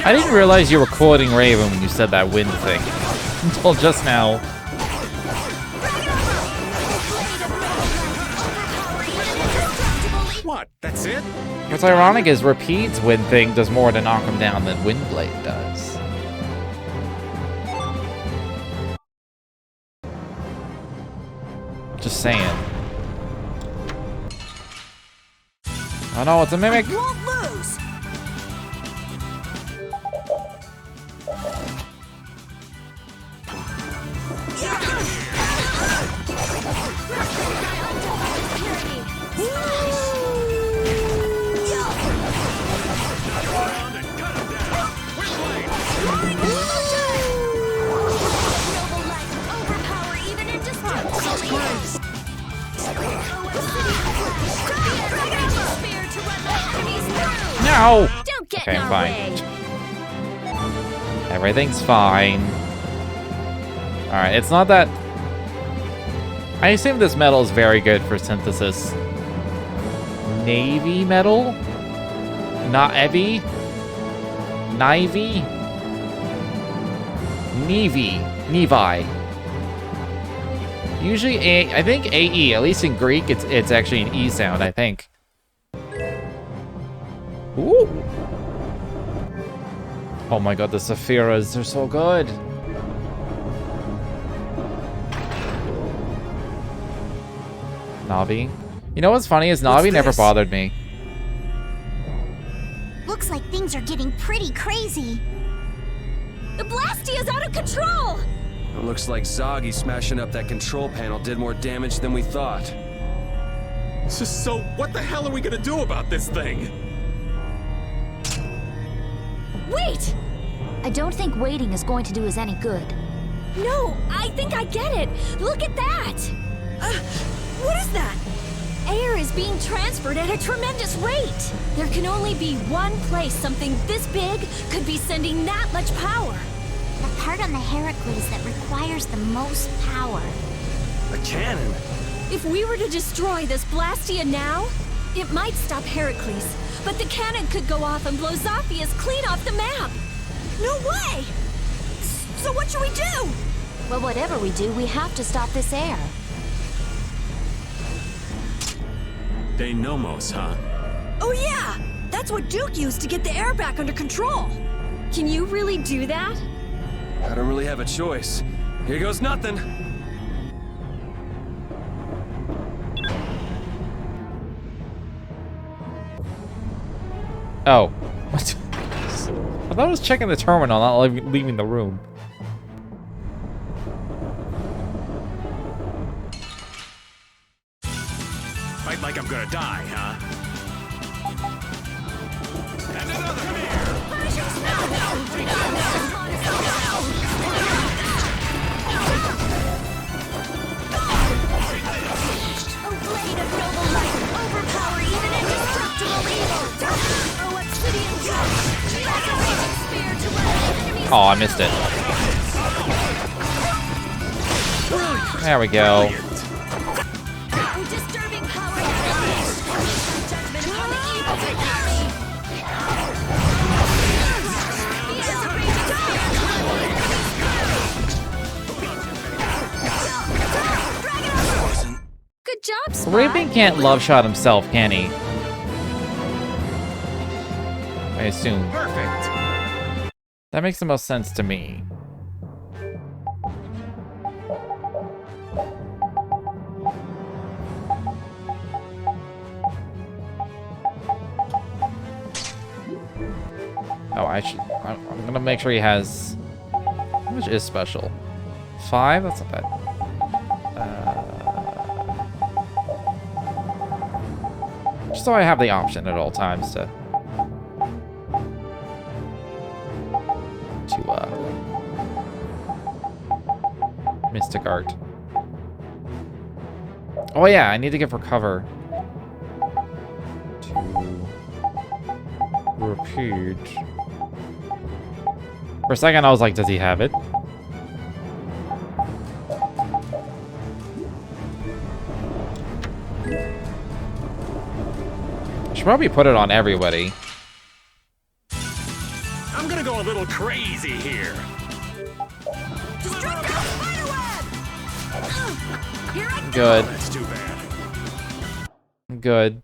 I didn't realize you were quoting Raven when you said that wind thing. Until just now. What? That's it? What's ironic is Repeat's wind thing does more to knock him down than Windblade does. Just saying. Oh no, it's a mimic! I won't lose! No! Don't get Okay, in our fine. way. Everything's fine. Alright, it's not that... I assume this metal is very good for synthesis. Navy metal? Not heavy? Navy? Navy. Nevi. Usually, I think AE, at least in Greek, it's actually an E sound, I think. Ooh. Oh my god, the Sephiras, they're so good. Navi. You know what's funny is Navi never bothered me. Looks like things are getting pretty crazy. The Blastia's out of control! It looks like Zoggy smashing up that control panel did more damage than we thought. So what the hell are we gonna do about this thing? Wait! I don't think waiting is going to do us any good. No, I think I get it. Look at that! What is that? Air is being being transferred at a tremendous rate. There can only be one place something this big could be sending that much power. The part on the Heracles that requires the most power. A cannon? If we were to destroy this Blastia now, it might stop Heracles, but the cannon could go off and blow Zophius clean off the map. No way! So what should we do? Well, whatever we do, we have to stop this air. De Nomos, huh? Oh yeah! That's what Duke used to get the air back under control. Can you really do that? I don't really have a choice. Here goes nothing. Oh. What? I thought I was checking the terminal, not leaving the room. Fight like I'm gonna die, huh? And another, come here! Oh, blade of noble light, overpower even indestructible evil. Oh, obsidian judge, like a raging spear to run enemies. Oh, I missed it. There we go. Oh, disturbing power unleashed. Judgment upon the evil to carry. He has a raging spear. Good job, Spy. Raven can't love shot himself, can he? I assume. Perfect! That makes the most sense to me. Oh, I'm gonna make sure he has... How much is special? 5? That's not bad. Just so I have the option at all times to Mystic Art. Oh yeah, I need to give her cover. To repeat. For a second I was like, does he have it? I should probably put it on everybody. I'm gonna go a little crazy here. Destructive spiderweb! Here I go! Good. That's too bad. Good.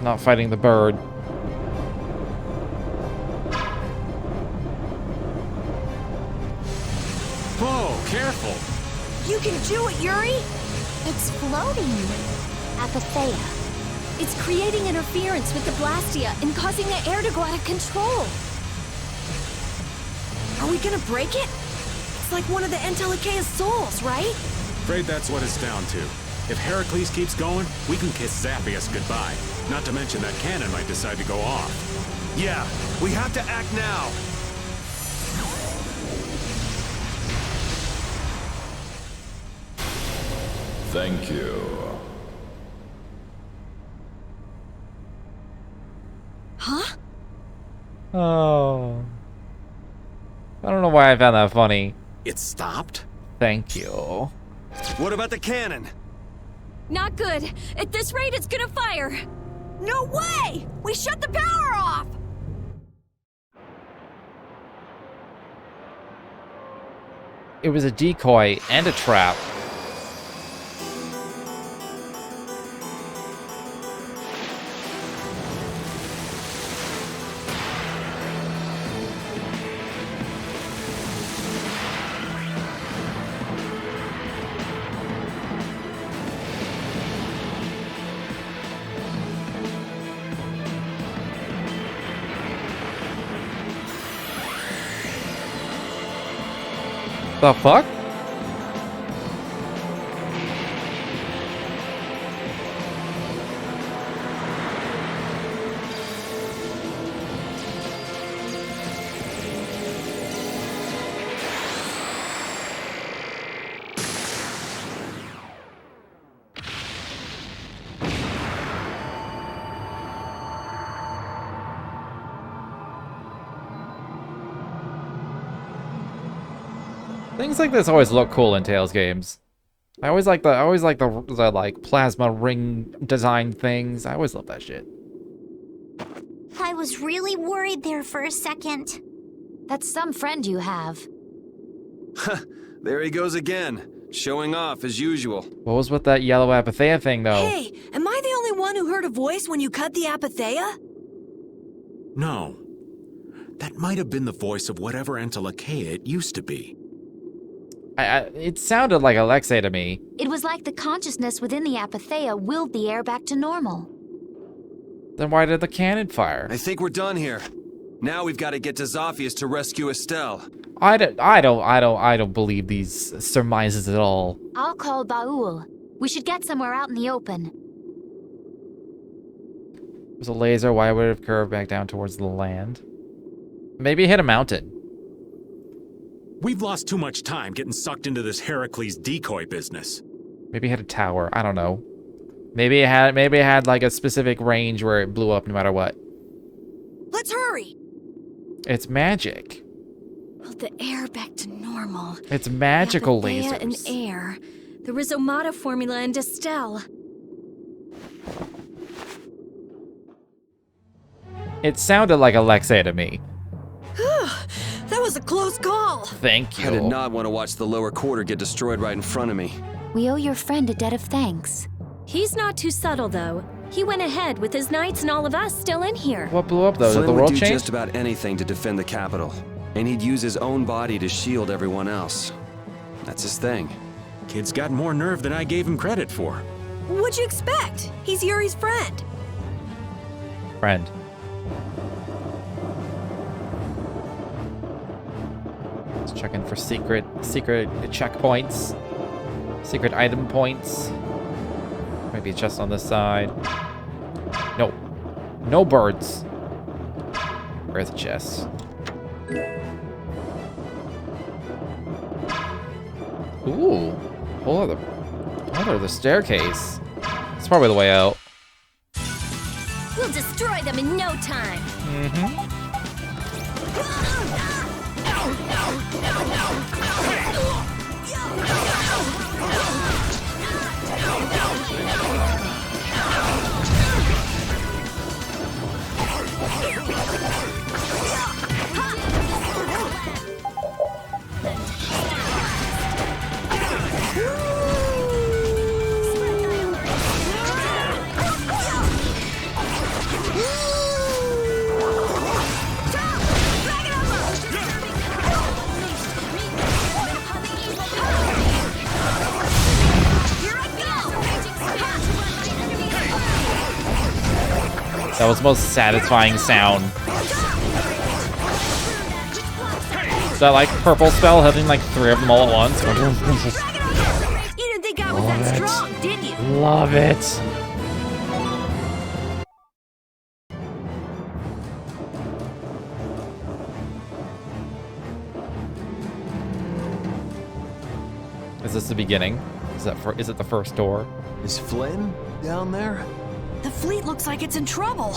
Not fighting the bird. Whoa, careful. You can do it, Yuri! It's floating. Apatheia. It's creating interference with the Blastia and causing the air to go out of control. Are we gonna break it? It's like one of the Entelechy's souls, right? Afraid that's what it's down to. If Heracles keeps going, we can kiss Zophius goodbye. Not to mention that cannon might decide to go off. Yeah, we have to act now. Thank you. Huh? Oh. I don't know why I found that funny. It stopped? Thank you. What about the cannon? Not good. At this rate, it's gonna fire. No way! We shut the power off! It was a decoy and a trap. The fuck? Things like this always look cool in Tales games. I always like the like plasma ring design things. I always love that shit. I was really worried there for a second. That's some friend you have. There he goes again, showing off as usual. What was with that yellow apatheia thing, though? Hey, am I the only one who heard a voice when you cut the apatheia? No. That might have been the voice of whatever Entelakea it used to be. It sounded like Alexei to me. It was like the consciousness within the apatheia willed the air back to normal. Then why did the cannon fire? I think we're done here. Now we've got to get to Zophius to rescue Estelle. I don't believe these surmises at all. I'll call Baul. We should get somewhere out in the open. There's a laser. Why would it have curved back down towards the land? Maybe it hit a mountain. We've lost too much time getting sucked into this Heracles decoy business. Maybe it had a tower. I don't know. Maybe it had like a specific range where it blew up no matter what. Let's hurry! It's magic. Well, the air back to normal. It's magical Apatheia lasers. and air. The Rhizomata formula and Estelle. It sounded like Alexei to me. That was a close call. Thank you. I did not want to watch the lower quarter get destroyed right in front of me. We owe your friend a debt of thanks. He's not too subtle, though. He went ahead with his knights and all of us still in here. What blew up, though? Did the Flynn world would do change? just about anything to defend the capital. And he'd use his own body to shield everyone else. That's his thing. Kid's got more nerve than I gave him credit for. What'd you expect? He's Yuri's friend. Friend. Let's check in for secret checkpoints. Secret item points. Maybe it's just on this side. No. No birds. Where's the chest? Ooh. Hold on, the staircase. It's probably the way out. We'll destroy them in no time. That was the most satisfying sound. That like purple spell having like 3 of them all at once. You didn't think I was that strong, did you? Love it. Is this the beginning? Is it the first door? Is Flynn down there? The fleet looks like it's in trouble.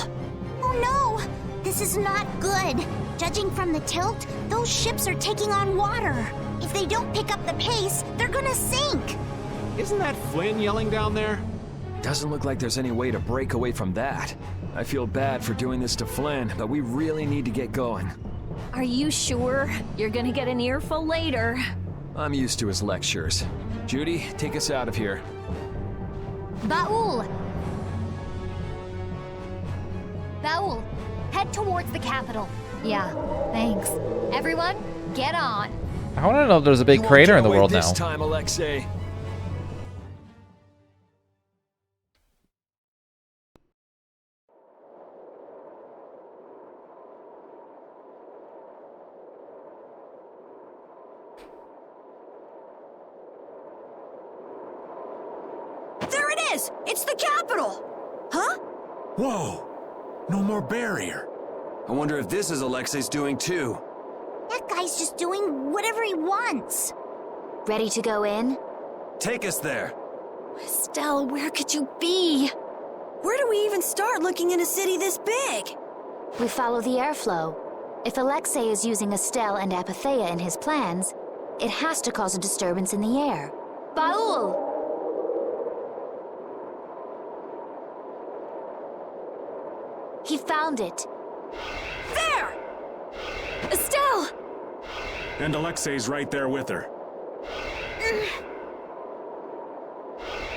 Oh no! This is not good. Judging from the tilt, those ships are taking on water. If they don't pick up the pace, they're gonna sink. Isn't that Flynn yelling down there? Doesn't look like there's any way to break away from that. I feel bad for doing this to Flynn, but we really need to get going. Are you sure? You're gonna get an earful later. I'm used to his lectures. Judy, take us out of here. Baul! Baul, head towards the capital. Yeah, thanks. Everyone, get on. I want to know if there's a big You crater in won't the get away world this now. time, Alexei. There it is! It's the capital! Huh? Whoa! No more barrier. I wonder if this is Alexei's doing too. That guy's just doing whatever he wants. Ready to go in? Take us there. Estelle, where could you be? Where do we even start looking in a city this big? We follow the airflow. If Alexei is using Estelle and Apatheia in his plans, it has to cause a disturbance in the air. Baul! He found it. There! Estelle! And Alexei's right there with her.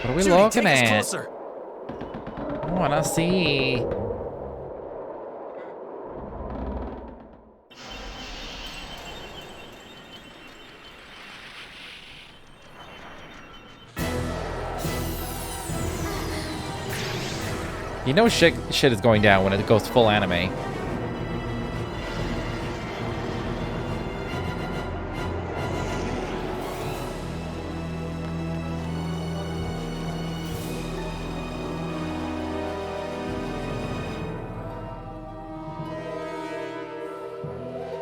What are we Judy, looking take us at? closer. I wanna see. You know shit is going down when it goes full anime.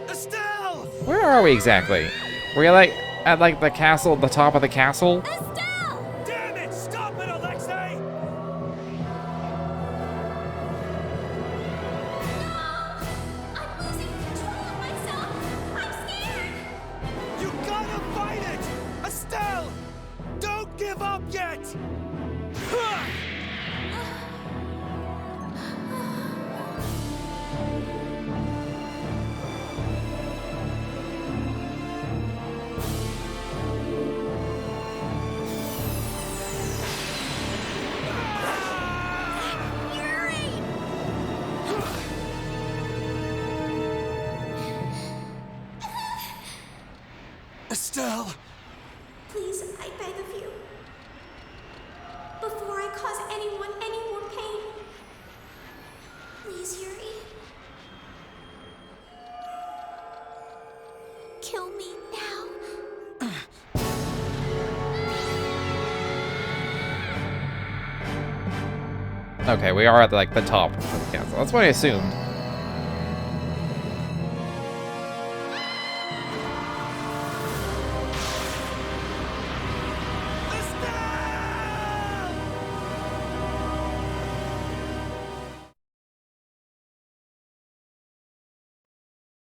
Estelle! Where are we exactly? We're like at like the castle, the top of the castle. Damn it! Stop it, Alexei! I'm losing control of myself! I'm scared! You gotta fight it! Estelle! Don't give up yet! Estelle! Please, I beg of you. Before I cause anyone any more pain. Please, Yuri. Kill me now. Okay, we are at like the top of the castle. That's what I assumed.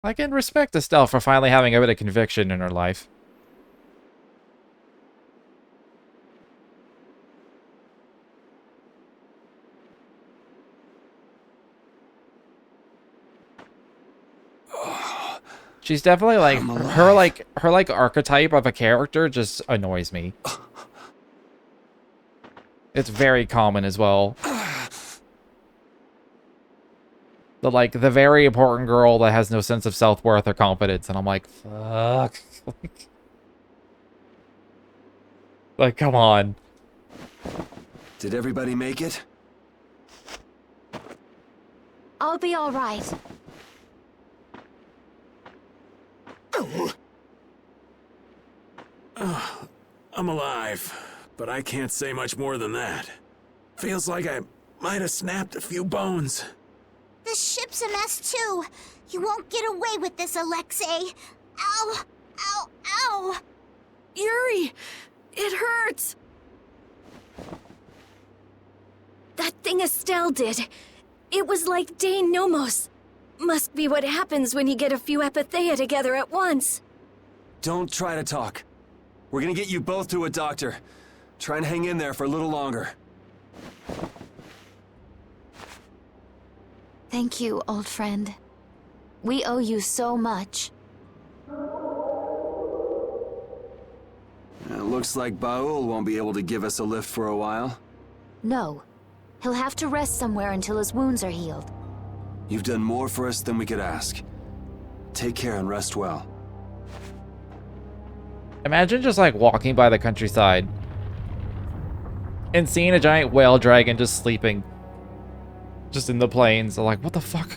I can respect Estelle for finally having a bit of conviction in her life. She's definitely like her archetype of a character just annoys me. It's very common as well. The very important girl that has no sense of self-worth or confidence, and I'm like, fuck. Like, come on. Did everybody make it? I'll be all right. I'm alive, but I can't say much more than that. Feels like I might have snapped a few bones. The ship's a mess too. You won't get away with this, Alexei. Ow! Ow! Ow! Yuri! It hurts! That thing Estelle did. It was like Dane Nomos. Must be what happens when you get a few epithea together at once. Don't try to talk. We're gonna get you both to a doctor. Try and hang in there for a little longer. Thank you, old friend. We owe you so much. It looks like Baul won't be able to give us a lift for a while. No. He'll have to rest somewhere until his wounds are healed. You've done more for us than we could ask. Take care and rest well. Imagine just like walking by the countryside and seeing a giant whale dragon just sleeping. Just in the plains. Like, what the fuck?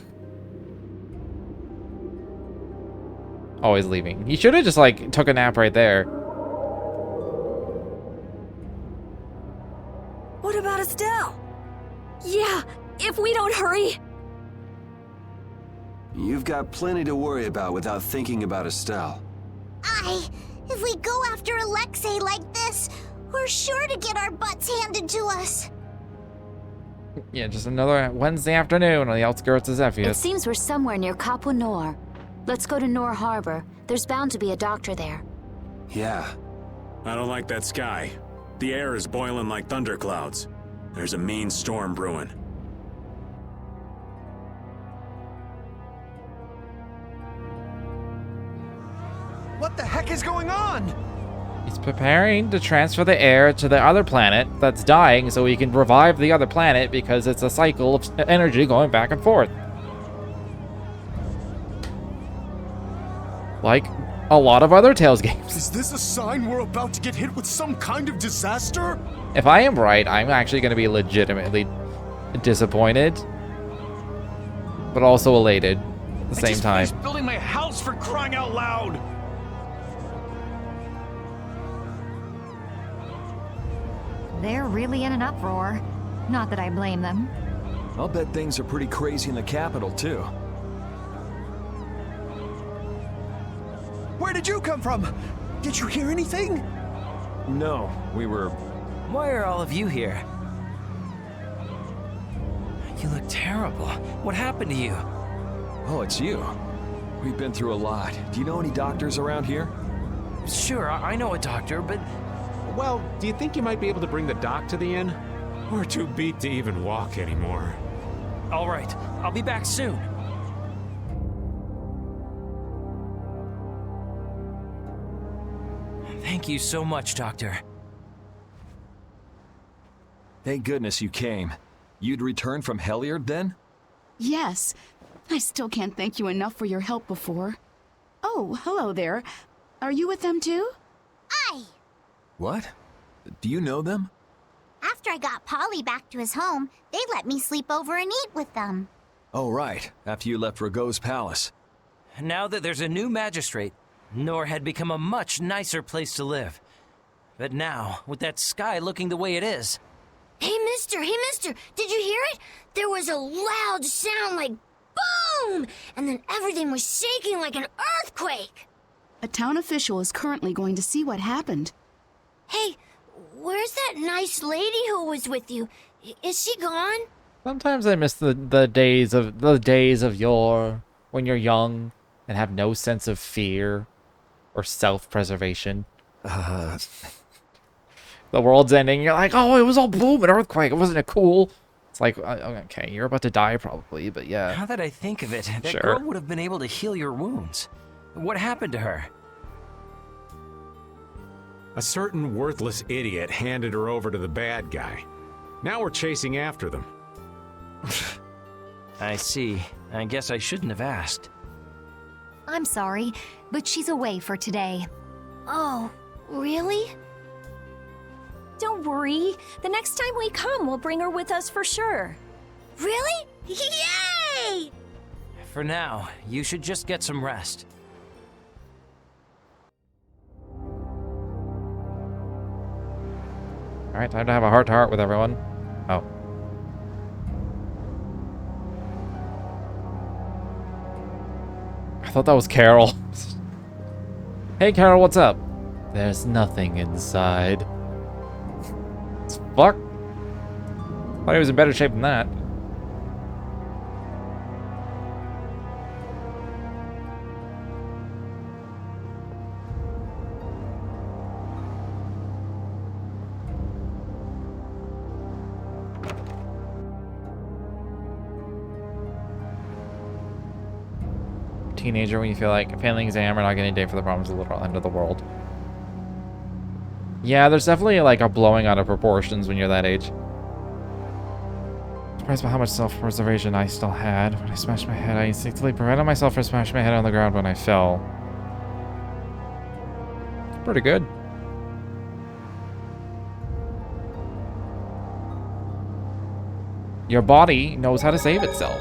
Oh, he's leaving. He should have just like took a nap right there. What about Estelle? Yeah, if we don't hurry. You've got plenty to worry about without thinking about Estelle. If we go after Alexei like this, we're sure to get our butts handed to us. Yeah, just another Wednesday afternoon on the outskirts of It Zephyr. seems we're somewhere near Capo Nor. Let's go to Nor Harbor. There's bound to be a doctor there. Yeah. I don't like that sky. The air is boiling like thunderclouds. There's a mean storm brewing. What the heck is going on? He's preparing to transfer the air to the other planet that's dying so he can revive the other planet because it's a cycle of energy going back and forth. Like a lot of other Tales games. Is this a sign we're about to get hit with some kind of disaster? If I am right, I'm actually going to be legitimately disappointed, but also elated at the same time. He's building my house, for crying out loud! They're really in an uproar. Not that I blame them. I'll bet things are pretty crazy in the capital, too. Where did you come from? Did you hear anything? No, we were... Why are all of you here? You look terrible. What happened to you? Oh, it's you. We've been through a lot. Do you know any doctors around here? Sure, I know a doctor, but... Well, do you think you might be able to bring the doc to the inn? We're too beat to even walk anymore. All right, I'll be back soon. Thank you so much, Doctor. Thank goodness you came. You'd returned from Heliard, then? Yes. I still can't thank you enough for your help before. Oh, hello there. Are you with them too? Aye! What? Do you know them? After I got Polly back to his home, they let me sleep over and eat with them. Oh, right. After you left Rago's palace. Now that there's a new magistrate, Nor had become a much nicer place to live. But now, with that sky looking the way it is... Hey, mister, did you hear it? There was a loud sound like boom! And then everything was shaking like an earthquake! A town official is currently going to see what happened. Hey, where's that nice lady who was with you? Is she gone? Sometimes I miss the days of yore, when you're young and have no sense of fear or self-preservation. The world's ending. You're like, oh, it was all boom, an earthquake. Wasn't it cool? It's like, okay, you're about to die probably, but yeah. Now that I think of it, that Sure. girl would have been able to heal your wounds. What happened to her? A certain worthless idiot handed her over to the bad guy. Now we're chasing after them. I see. I guess I shouldn't have asked. I'm sorry, but she's away for today. Oh, really? Don't worry. The next time we come, we'll bring her with us for sure. Really? Yay! For now, you should just get some rest. Alright, time to have a heart-to-heart with everyone. Oh. I thought that was Carol. Hey, Carol, what's up? There's nothing inside. Fuck. Thought he was in better shape than that. Teenager when you feel like failing exam or not getting a day for the problem is a literal end of the world. Yeah, there's definitely like a blowing out of proportions when you're that age. Surprised by how much self-preservation I still had. When I smashed my head, I instinctively prevented myself from smashing my head on the ground when I fell. It's pretty good. Your body knows how to save itself.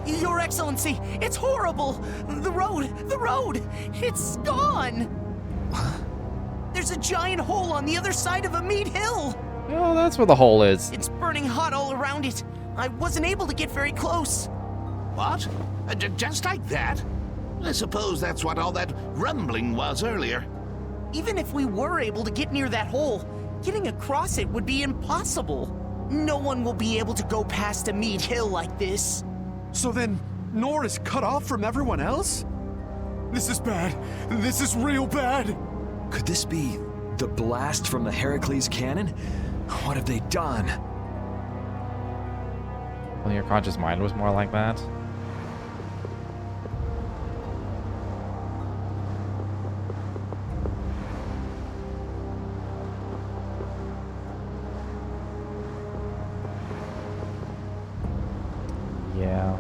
Your Excellency, it's horrible! The road, it's gone! There's a giant hole on the other side of a meat hill! Oh, that's where the hole is. It's burning hot all around it. I wasn't able to get very close. What? Just like that? I suppose that's what all that rumbling was earlier. Even if we were able to get near that hole, getting across it would be impossible. No one will be able to go past a meat hill like this. So then, Nor is cut off from everyone else? This is bad. This is real bad. Could this be the blast from the Heracles cannon? What have they done? Well, your conscious mind was more like that. Yeah.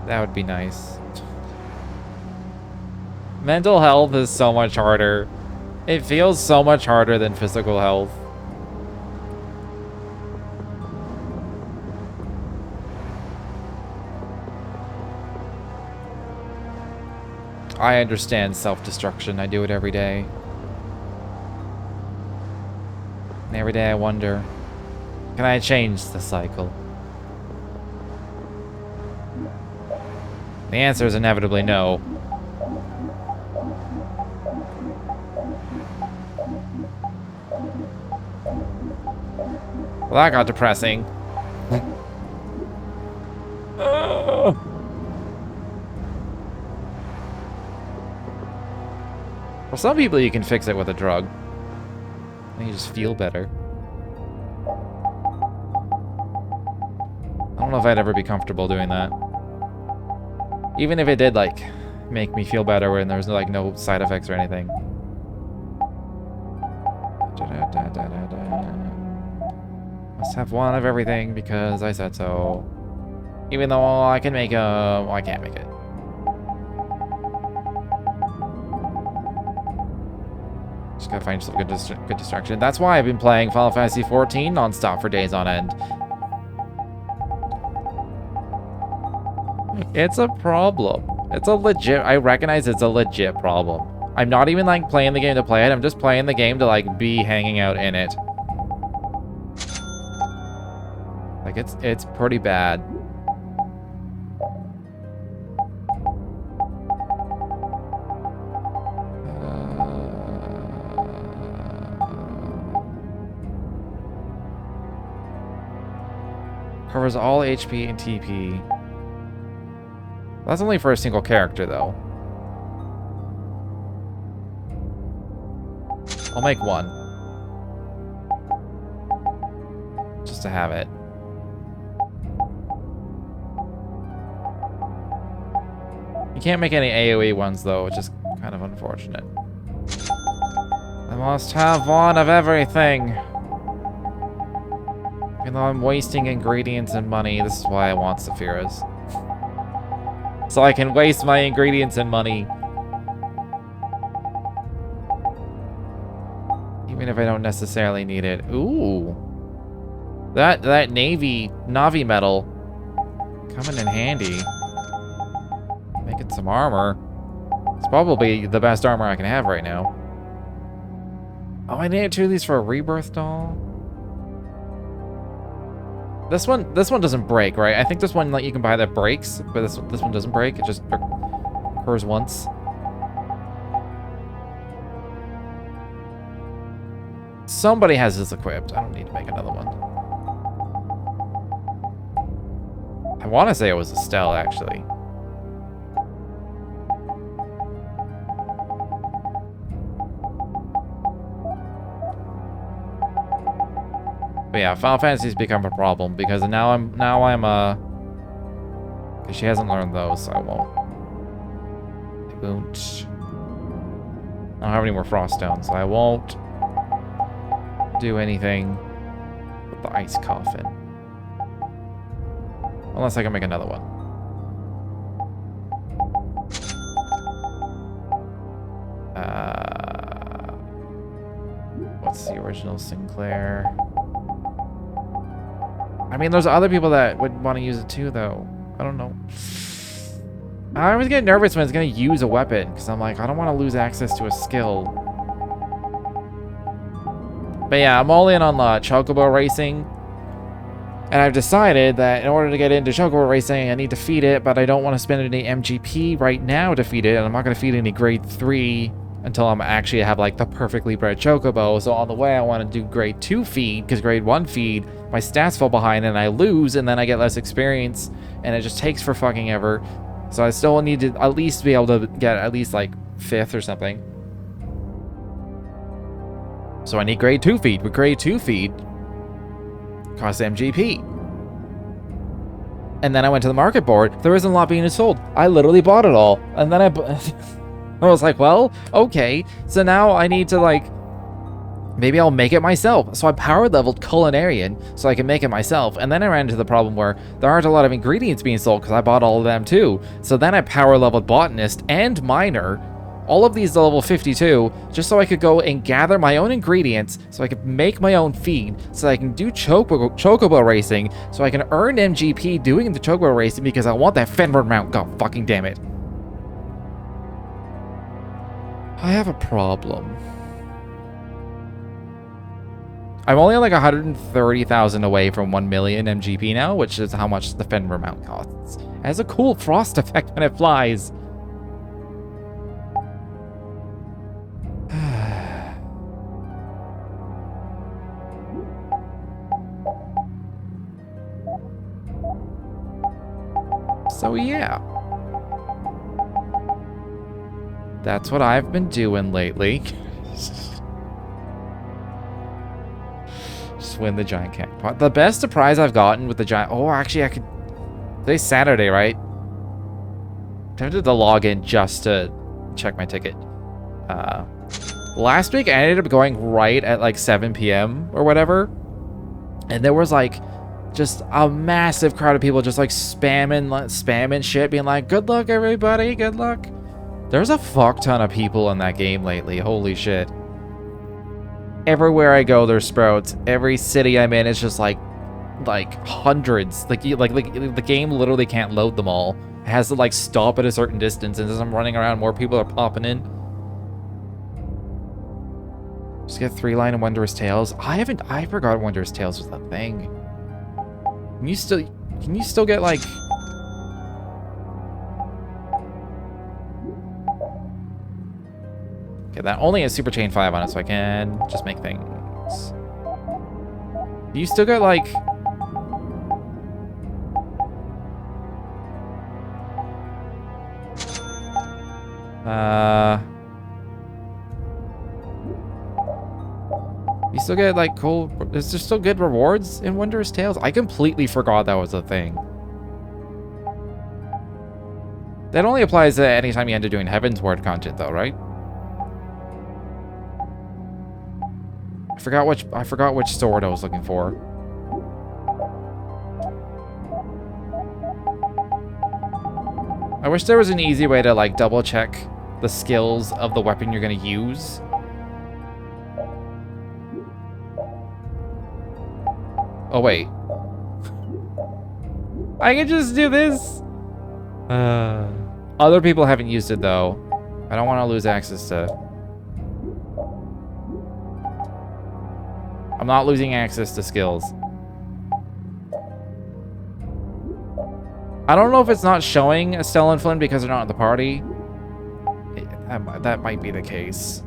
That would be nice. Mental health is so much harder. It feels so much harder than physical health. I understand self-destruction. I do it every day. And every day I wonder, can I change the cycle? The answer is inevitably no. Well, that got depressing. For some people, you can fix it with a drug. And you just feel better. I don't know if I'd ever be comfortable doing that. Even if it did, like, make me feel better and there was, like, no side effects or anything. Must have one of everything because I said so. Even though I can make a... Well, I can't make it. Just gotta find some good distraction. That's why I've been playing Final Fantasy XIV non-stop for days on end. It's a problem. It's a legit... I recognize it's a legit problem. I'm not even, like, playing the game to play it. I'm just playing the game to, like, be hanging out in it. Like, it's pretty bad. Covers all HP and TP. That's only for a single character, though. I'll make one. Just to have it. You can't make any AoE ones, though, which is kind of unfortunate. I must have one of everything. Even though I'm wasting ingredients and money, this is why I want Sephiroth's. So I can waste my ingredients and money. Even if I don't necessarily need it. Ooh. That Navi metal coming in handy. Making some armor. It's probably the best armor I can have right now. Oh, I needed 2 of these for a rebirth doll. This one doesn't break, right? I think this one, like, you can buy that breaks, but this one doesn't break. It just occurs once. Somebody has this equipped. I don't need to make another one. I want to say it was Estelle, actually. But yeah, Final Fantasy's become a problem because now I'm because she hasn't learned those, so I won't. I don't have any more Frost Stones, so I won't do anything with the Ice Coffin. Unless I can make another one. What's the original Sinclair? I mean, there's other people that would want to use it too, though. I don't know. I always get nervous when it's going to use a weapon, because I'm like, I don't want to lose access to a skill. But yeah, I'm all in on the Chocobo racing. And I've decided that in order to get into Chocobo racing, I need to feed it, but I don't want to spend any MGP right now to feed it, and I'm not going to feed any grade 3 until I'm actually have like the perfectly bred chocobo. So on the way I want to do grade 2 feed, because grade 1 feed my stats fall behind and I lose, and then I get less experience, and it just takes for fucking ever. So I still need to at least be able to get at least like 5th or something. So I need grade 2 feed. With grade 2 feed costs MGP. And then I went to the market board. There isn't a lot being sold. I literally bought it all. And then I was like, well, okay. So now I need to like, maybe I'll make it myself. So I power leveled Culinarian so I can make it myself. And then I ran into the problem where there aren't a lot of ingredients being sold because I bought all of them too. So then I power leveled Botanist and Miner. All of these level 52, just so I could go and gather my own ingredients, so I could make my own feed, so I can do chocobo racing, so I can earn MGP doing the chocobo racing because I want that Fenrir mount. God fucking damn it. I have a problem. I'm only like 130,000 away from 1 million MGP now, which is how much the Fenrir mount costs. It has a cool frost effect when it flies. So yeah, that's what I've been doing lately. Just win the giant cat pot. The best surprise I've gotten with the giant... Oh, actually, I could... Today's Saturday, right? I'm tempted to log in just to check my ticket. Last week, I ended up going right at like 7 p.m. or whatever. And there was like... just a massive crowd of people just like spamming shit, being like, good luck everybody, good luck. There's a fuck ton of people in that game lately, holy shit. Everywhere I go there's sprouts. Every city I'm in is just like hundreds. Like the game literally can't load them all. It has to like stop at a certain distance, and as I'm running around more people are popping in. Just get 3-line and Wondrous Tales. I forgot Wondrous Tales was a thing. Can you still get like... Okay, that only has Super Chain 5 on it, so I can just make things. Do you still get like... You still get like cool... Is there still good rewards in Wondrous Tales? I completely forgot that was a thing. That only applies to anytime you end up doing Heaven's Word content though, right? I forgot which sword I was looking for. I wish there was an easy way to like double check the skills of the weapon you're gonna use. Oh, wait. I can just do this. Other people haven't used it, though. I don't want to lose access to... I'm not losing access to skills. I don't know if it's not showing Estelle and Flynn because they're not at the party. That might be the case.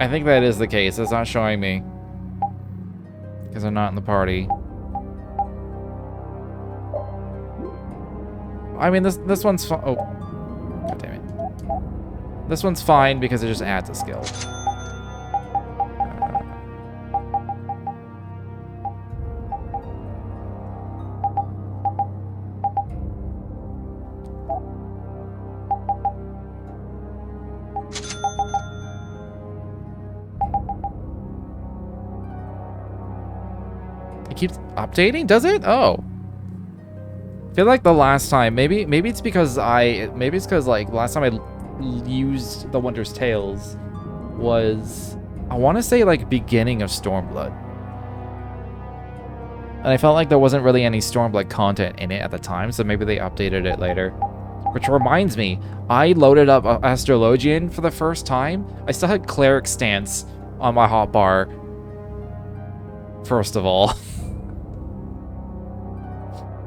I think that is the case. It's not showing me. Because I'm not in the party. I mean, this one's fine. Oh. God damn it. This one's fine because it just adds a skill. Keeps updating, does it? Oh, I feel like the last time, maybe it's because like last time I used the Wondrous Tales was, I want to say like beginning of Stormblood, And I felt like there wasn't really any Stormblight content in it at the time, so maybe they updated it later. Which reminds me, I loaded up Astrologian for the first time. I still had Cleric Stance on my hotbar, first of all.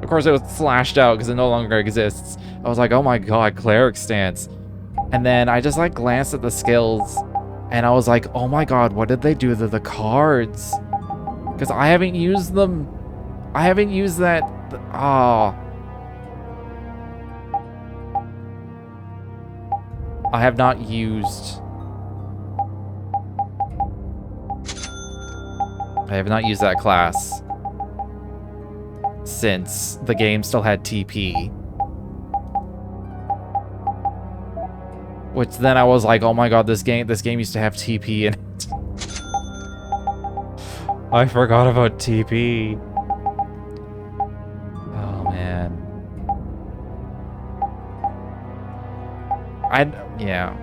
Of course, it was slashed out because it no longer exists. I was like, oh my god, Cleric Stance. And then I just like glanced at the skills and I was like, oh my god, what did they do to the cards? Because I haven't used them. I haven't used that. Ah. I have not used. I have not used that class since the game still had TP. Which then I was like, oh my god, this game used to have TP in it. I forgot about TP. Oh man. Yeah.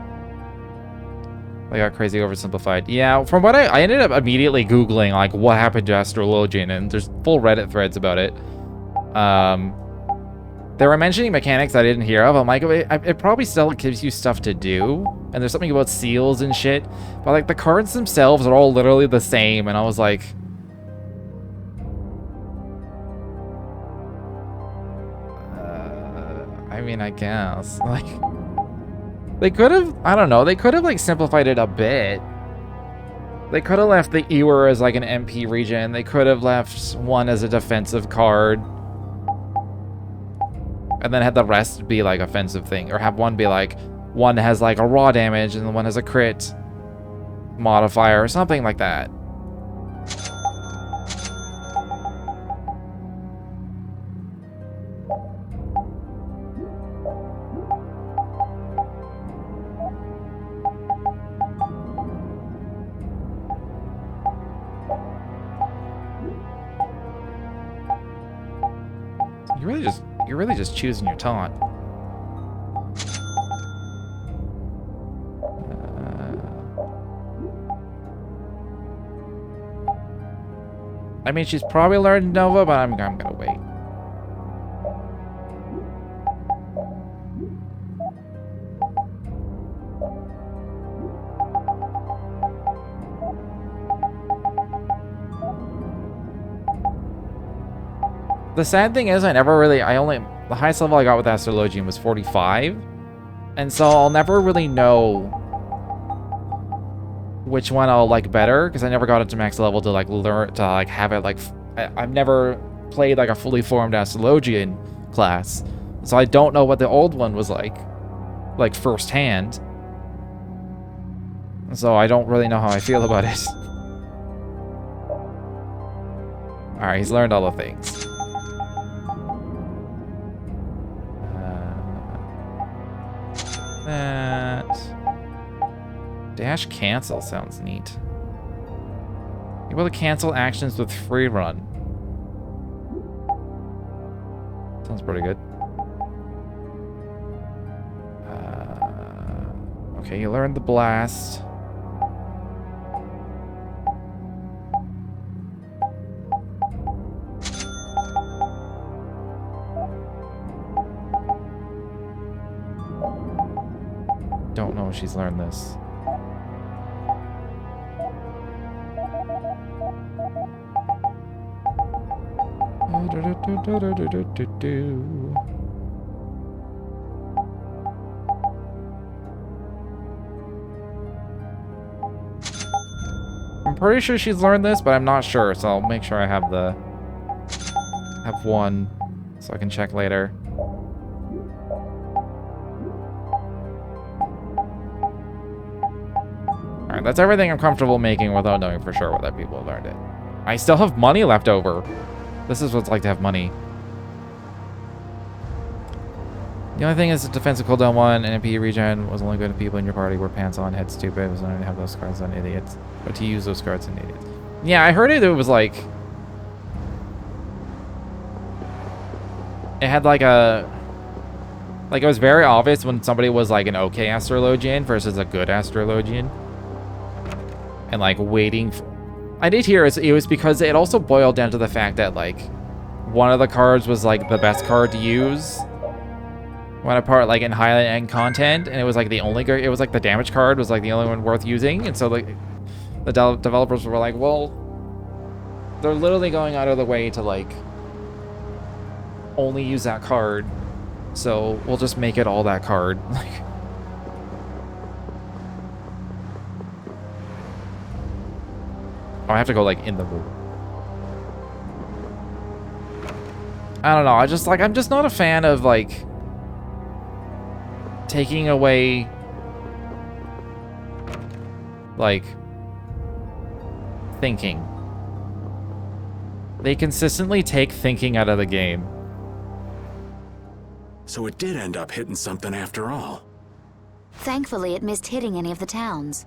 I got crazy oversimplified. Yeah, from what I ended up immediately Googling, like, what happened to Astrologian, and there's full Reddit threads about it. They were mentioning mechanics I didn't hear of. I'm like, it probably still gives you stuff to do, and there's something about seals and shit, but, like, the cards themselves are all literally the same, and I was like... I mean, I guess. Like... They could have, I don't know, they could have, like, simplified it a bit. They could have left the Ewer as, like, an MP regen. They could have left one as a defensive card. And then had the rest be, like, offensive thing. Or have one be, like, one has, like, a raw damage and one has a crit modifier or something like that. You're really just choosing your taunt. I mean, she's probably learned Nova, but I'm gonna wait. The sad thing is, the highest level I got with Astrologian was 45. And so I'll never really know which one I'll like better, because I never got it to max level to like learn, to like have it like, I've never played like a fully formed Astrologian class. So I don't know what the old one was like firsthand. So I don't really know how I feel about it. Alright, he's learned all the things. That dash cancel sounds neat. Able to cancel actions with free run. Sounds pretty good. Okay, you learned the blast. Don't know if she's learned this. I'm pretty sure she's learned this, but I'm not sure, so I'll make sure I have one so I can check later. Alright, that's everything I'm comfortable making without knowing for sure whether people have learned it. I still have money left over. This is what it's like to have money. The only thing is the defensive cooldown 1 and MP regen was only good if people in your party were pants on, head stupid. It was not to have those cards on idiots, but to use those cards on idiots. Yeah, I heard it was like... It had like a... Like, it was very obvious when somebody was like an okay Astrologian versus a good Astrologian. And like waiting I did hear it was because it also boiled down to the fact that, like, one of the cards was, like, the best card to use when apart, like, in high end content, and it was, like, the only, it was, like, the damage card was, like, the only one worth using, and so, like, the developers were like, well, they're literally going out of the way to, like, only use that card, so we'll just make it all that card. Oh, I have to go, like, in the room. I don't know, I'm just not a fan of, like, taking away, like, thinking. They consistently take thinking out of the game. So it did end up hitting something after all. Thankfully, it missed hitting any of the towns.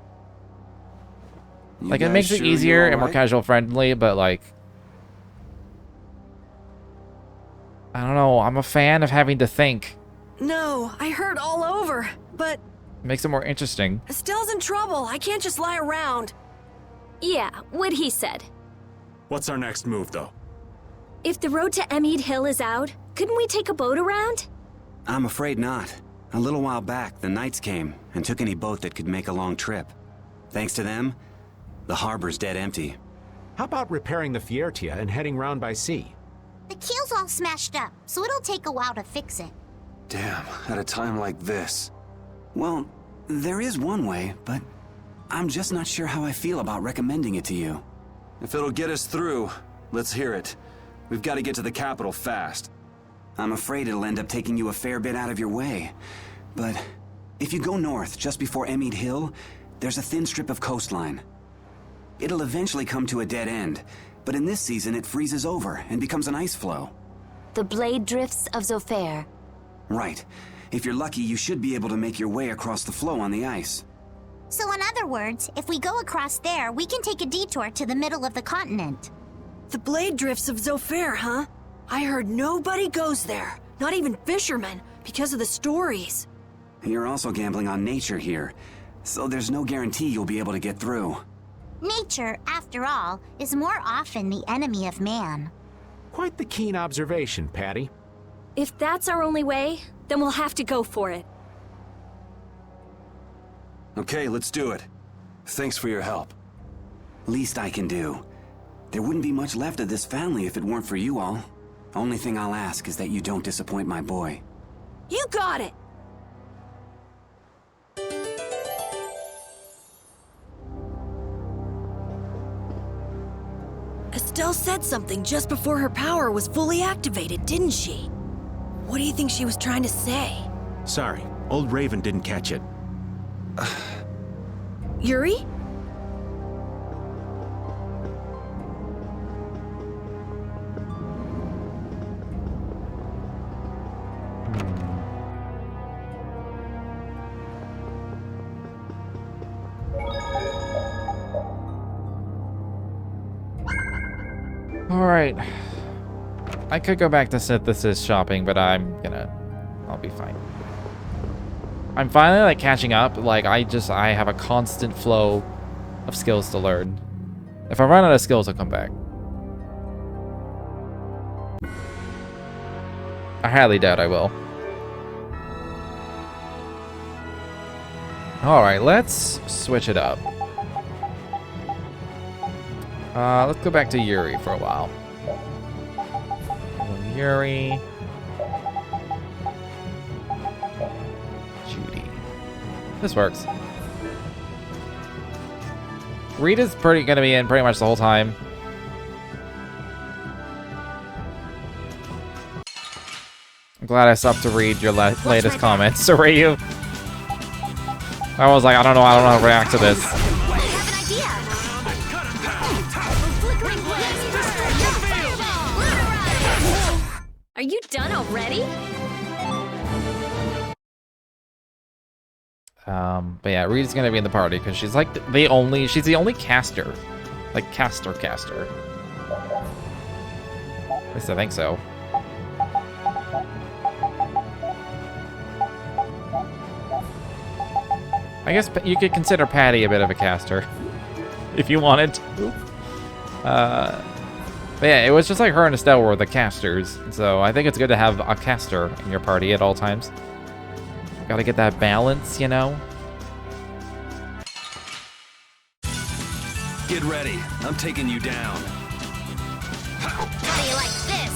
Like, it makes it easier and more casual friendly, but, like, I don't know, I'm a fan of having to think. No, I hurt all over, but... It makes it more interesting. Estelle's in trouble. I can't just lie around. Yeah, what he said. What's our next move, though? If the road to Emmead Hill is out, couldn't we take a boat around? I'm afraid not. A little while back, the Knights came and took any boat that could make a long trip. Thanks to them, the harbor's dead empty. How about repairing the Fiertia and heading round by sea? The keel's all smashed up, so it'll take a while to fix it. Damn, at a time like this. Well, there is one way, but I'm just not sure how I feel about recommending it to you. If it'll get us through, let's hear it. We've got to get to the capital fast. I'm afraid it'll end up taking you a fair bit out of your way. But if you go north just before Emmead Hill, there's a thin strip of coastline. It'll eventually come to a dead end, but in this season it freezes over and becomes an ice flow. The Blade Drifts of Zofair. Right. If you're lucky, you should be able to make your way across the flow on the ice. So in other words, if we go across there, we can take a detour to the middle of the continent. The Blade Drifts of Zofair, huh? I heard nobody goes there, not even fishermen, because of the stories. You're also gambling on nature here, so there's no guarantee you'll be able to get through. Nature, after all, is more often the enemy of man. Quite the keen observation, Patty. If that's our only way, then we'll have to go for it. Okay, let's do it. Thanks for your help. Least I can do. There wouldn't be much left of this family if it weren't for you all. Only thing I'll ask is that you don't disappoint my boy. You got it! Estelle said something just before her power was fully activated, didn't she? What do you think she was trying to say? Sorry, old Raven didn't catch it. Yuri? Alright. I could go back to synthesis shopping, but I'll be fine. I'm finally, like, catching up. Like, I have a constant flow of skills to learn. If I run out of skills, I'll come back. I highly doubt I will. Alright, let's switch it up. Let's go back to Yuri for a while. Yuri. Judy. This works. Rita's gonna be in pretty much the whole time. I'm glad I stopped to read your latest comments, Rayu. I was like, I don't know how to react to this. Are you done already? But yeah, Rita's gonna be in the party because she's like she's the only caster. Like caster. At least I think so. I guess you could consider Patty a bit of a caster. If you wanted to. But yeah, it was just like her and Estelle were the casters. So I think it's good to have a caster in your party at all times. Gotta get that balance, you know? Get ready. I'm taking you down. How do you like this?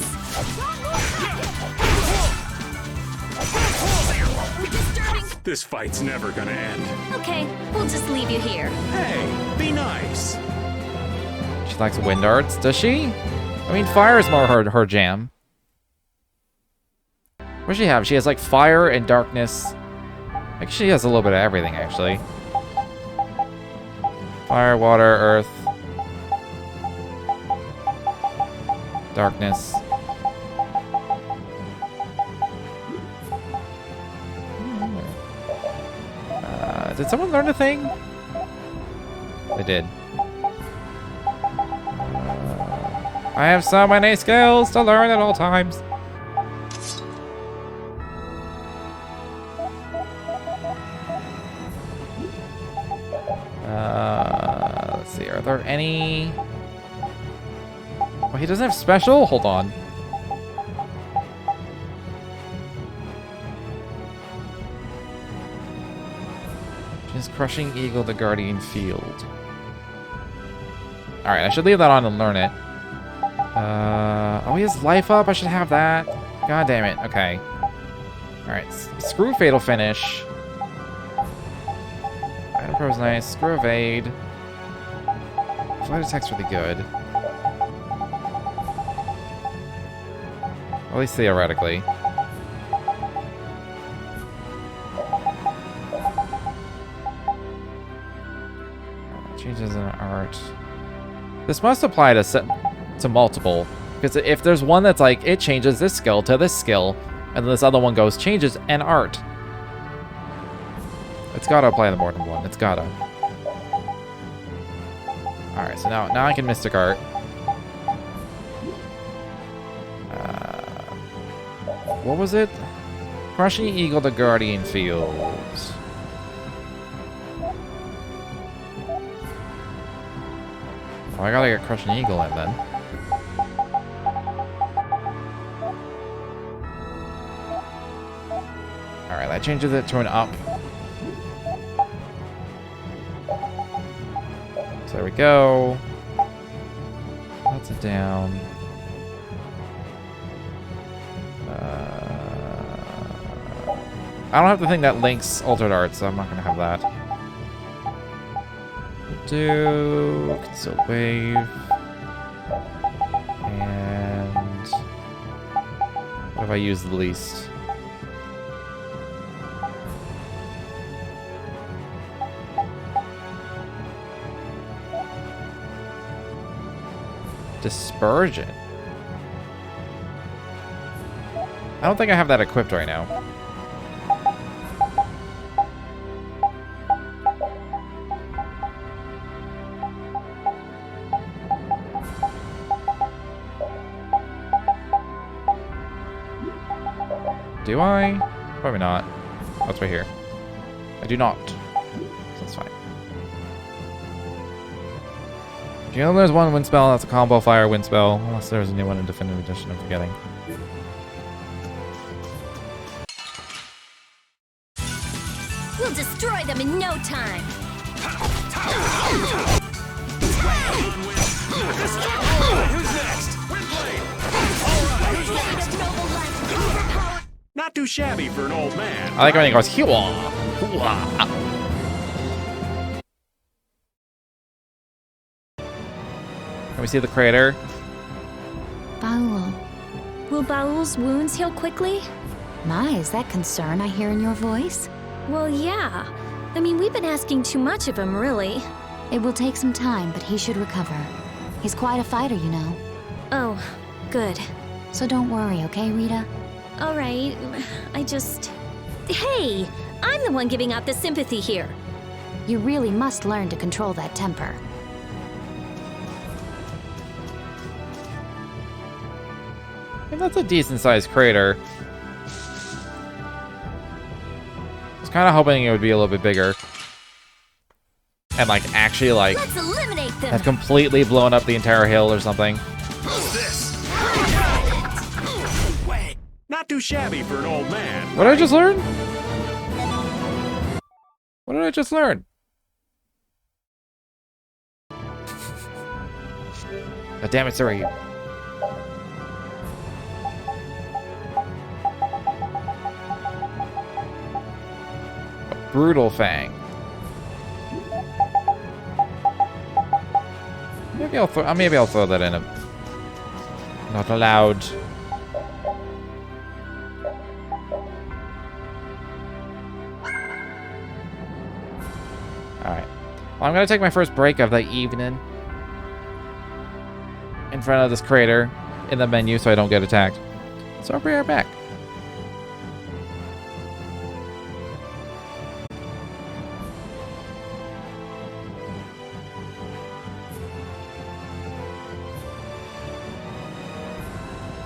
This fight's never gonna end. Okay, we'll just leave you here. Hey, be nice. She likes wind arts, does she? I mean, fire is more her jam. What does she have? She has like fire and darkness. Like she has a little bit of everything, actually. Fire, water, earth. Darkness. Did someone learn a thing? They did. I have so many skills to learn at all times. Let's see. Are there any? Oh, he doesn't have special? Hold on. She's crushing eagle, the guardian field. All right, I should leave that on and learn it. Oh, he has life up. I should have that. God damn it. Okay. All right. Screw fatal finish. Item pro's nice. Screw evade. Flight attack's really good. At least theoretically. Changes in art. This must apply to multiple, because if there's one that's like it changes this skill to this skill, and then this other one goes changes an art. It's gotta apply to more than one. It's gotta. All right, so now I can mystic art. What was it? Crushing eagle to guardian fields. Oh, I gotta get crushing eagle in then. Alright, that changes it to an up. So there we go. That's a down. I don't have the thing that links altered art, so I'm not gonna have that. Do conceal wave. And what have I used the least? Dispersion. I don't think I have that equipped right now. Do I? Probably not. Oh, it's right here. I do not. So that's fine. Do you know there's one wind spell that's a combo fire wind spell? Unless there's a new one in Definitive Edition, I'm forgetting. We'll destroy them in no time. Who's next? Not too shabby for an old man. I like when he goes, hoo-ah, hoo-ah. Can we see the crater? Baul. Will Baul's wounds heal quickly? My, is that concern I hear in your voice? Well, yeah. I mean, we've been asking too much of him, really. It will take some time, but he should recover. He's quite a fighter, you know. Oh, good. So don't worry, okay, Rita? All right, I just... Hey! I'm the one giving out the sympathy here. You really must learn to control that temper. I think that's a decent-sized crater. I was kind of hoping it would be a little bit bigger. and like actually like Let's eliminate them. have completely blown up the entire hill or something. Not too shabby for an old man. What did I just learn? What did I just learn? God damn it, sorry. A brutal fang. Maybe I'll throw that in a not allowed. Alright. Well, I'm gonna take my first break of the evening in front of this crater in the menu so I don't get attacked. So I'll be right back.